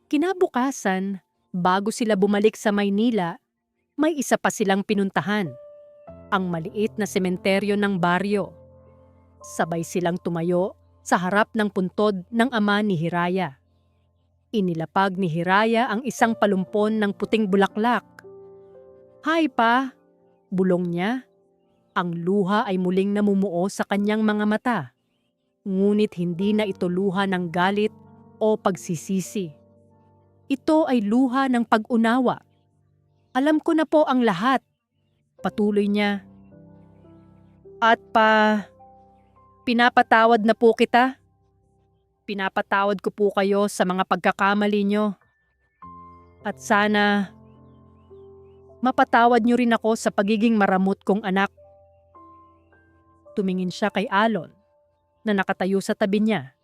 Kinabukasan, bago sila bumalik sa Maynila, may isa pa silang pinuntahan, ang maliit na sementeryo ng baryo. Sabay silang tumayo sa harap ng puntod ng ama ni Hiraya. Inilapag ni Hiraya ang isang palumpon ng puting bulaklak. "Hay pa," bulong niya. Ang luha ay muling namumuo sa kanyang mga mata. Ngunit hindi na ito luha ng galit o pagsisisi. Ito ay luha ng pag-unawa. "Alam ko na po ang lahat," patuloy niya. "At pinapatawad na po kita. Pinapatawad ko po kayo sa mga pagkakamali nyo. At sana mapatawad nyo rin ako sa pagiging maramot kong anak." Tumingin siya kay Alon na nakatayo sa tabi niya,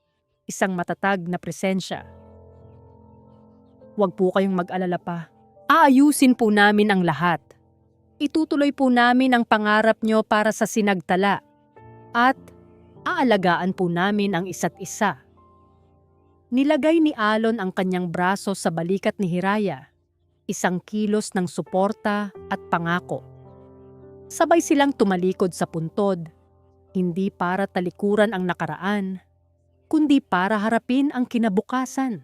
isang matatag na presensya. "Huwag po kayong mag-alala pa. Aayusin po namin ang lahat. Itutuloy po namin ang pangarap nyo para sa Sinagtala at aalagaan po namin ang isa't isa." Nilagay ni Alon ang kanyang braso sa balikat ni Hiraya, isang kilos ng suporta at pangako. Sabay silang tumalikod sa puntod, hindi para talikuran ang nakaraan, kundi para harapin ang kinabukasan.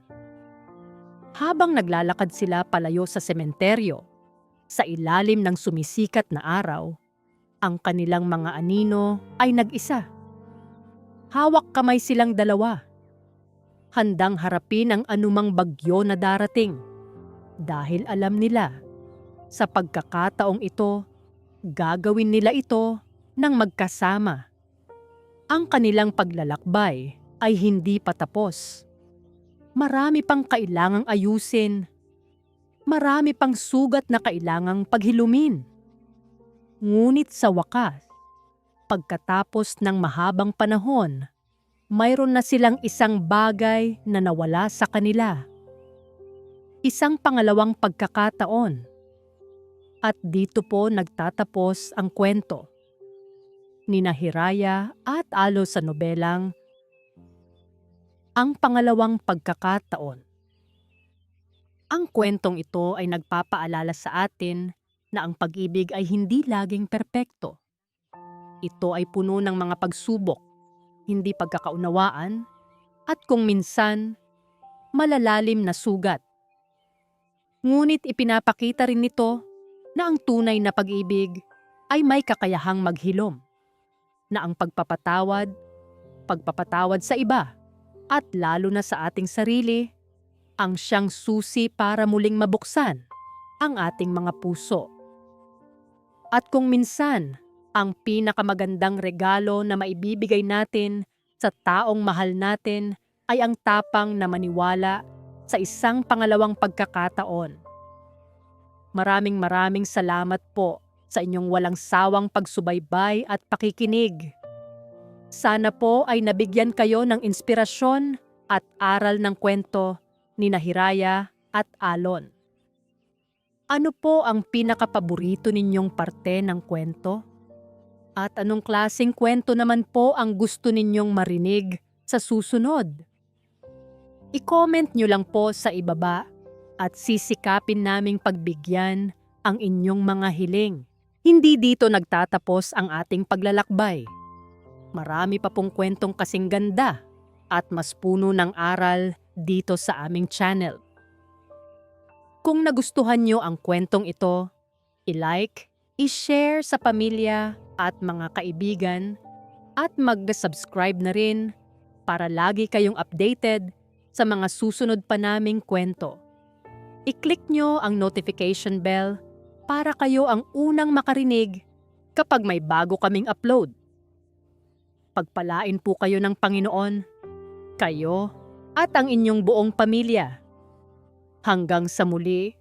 Habang naglalakad sila palayo sa sementeryo, sa ilalim ng sumisikat na araw, ang kanilang mga anino ay nag-isa. Hawak kamay silang dalawa, handang harapin ang anumang bagyo na darating. Dahil alam nila, sa pagkakataong ito, gagawin nila ito ng magkasama. Ang kanilang paglalakbay ay hindi pa tapos. Marami pang kailangang ayusin. Marami pang sugat na kailangang paghilumin. Ngunit sa wakas, pagkatapos ng mahabang panahon, mayroon na silang isang bagay na nawala sa kanila. Isang pangalawang pagkakataon. At dito po nagtatapos ang kwento nina Hiraya at Alon sa nobelang Ang Pangalawang Pagkakataon. Ang kwentong ito ay nagpapaalala sa atin na ang pag-ibig ay hindi laging perpekto. Ito ay puno ng mga pagsubok, hindi pagkakaunawaan, at kung minsan, malalalim na sugat. Ngunit ipinapakita rin nito na ang tunay na pag-ibig ay may kakayahang maghilom, na ang pagpapatawad sa iba, at lalo na sa ating sarili, ang siyang susi para muling mabuksan ang ating mga puso. At kung minsan, ang pinakamagandang regalo na maibibigay natin sa taong mahal natin ay ang tapang na maniwala sa isang pangalawang pagkakataon. Maraming salamat po sa inyong walang sawang pagsubaybay at pakikinig. Sana po ay nabigyan kayo ng inspirasyon at aral ng kwento nina Hiraya at Alon. Ano po ang pinakapaborito ninyong parte ng kwento? At anong klaseng kwento naman po ang gusto ninyong marinig sa susunod? I-comment nyo lang po sa ibaba at sisikapin naming pagbigyan ang inyong mga hiling. Hindi dito nagtatapos ang ating paglalakbay. Marami pa pong kwentong kasing ganda at mas puno ng aral dito sa aming channel. Kung nagustuhan nyo ang kwentong ito, i-like, i-share sa pamilya at mga kaibigan at mag-subscribe na rin para lagi kayong updated sa mga susunod pa naming kwento. I-click nyo ang notification bell para kayo ang unang makarinig kapag may bago kaming upload. Pagpalain po kayo ng Panginoon, kayo at ang inyong buong pamilya. Hanggang sa muli.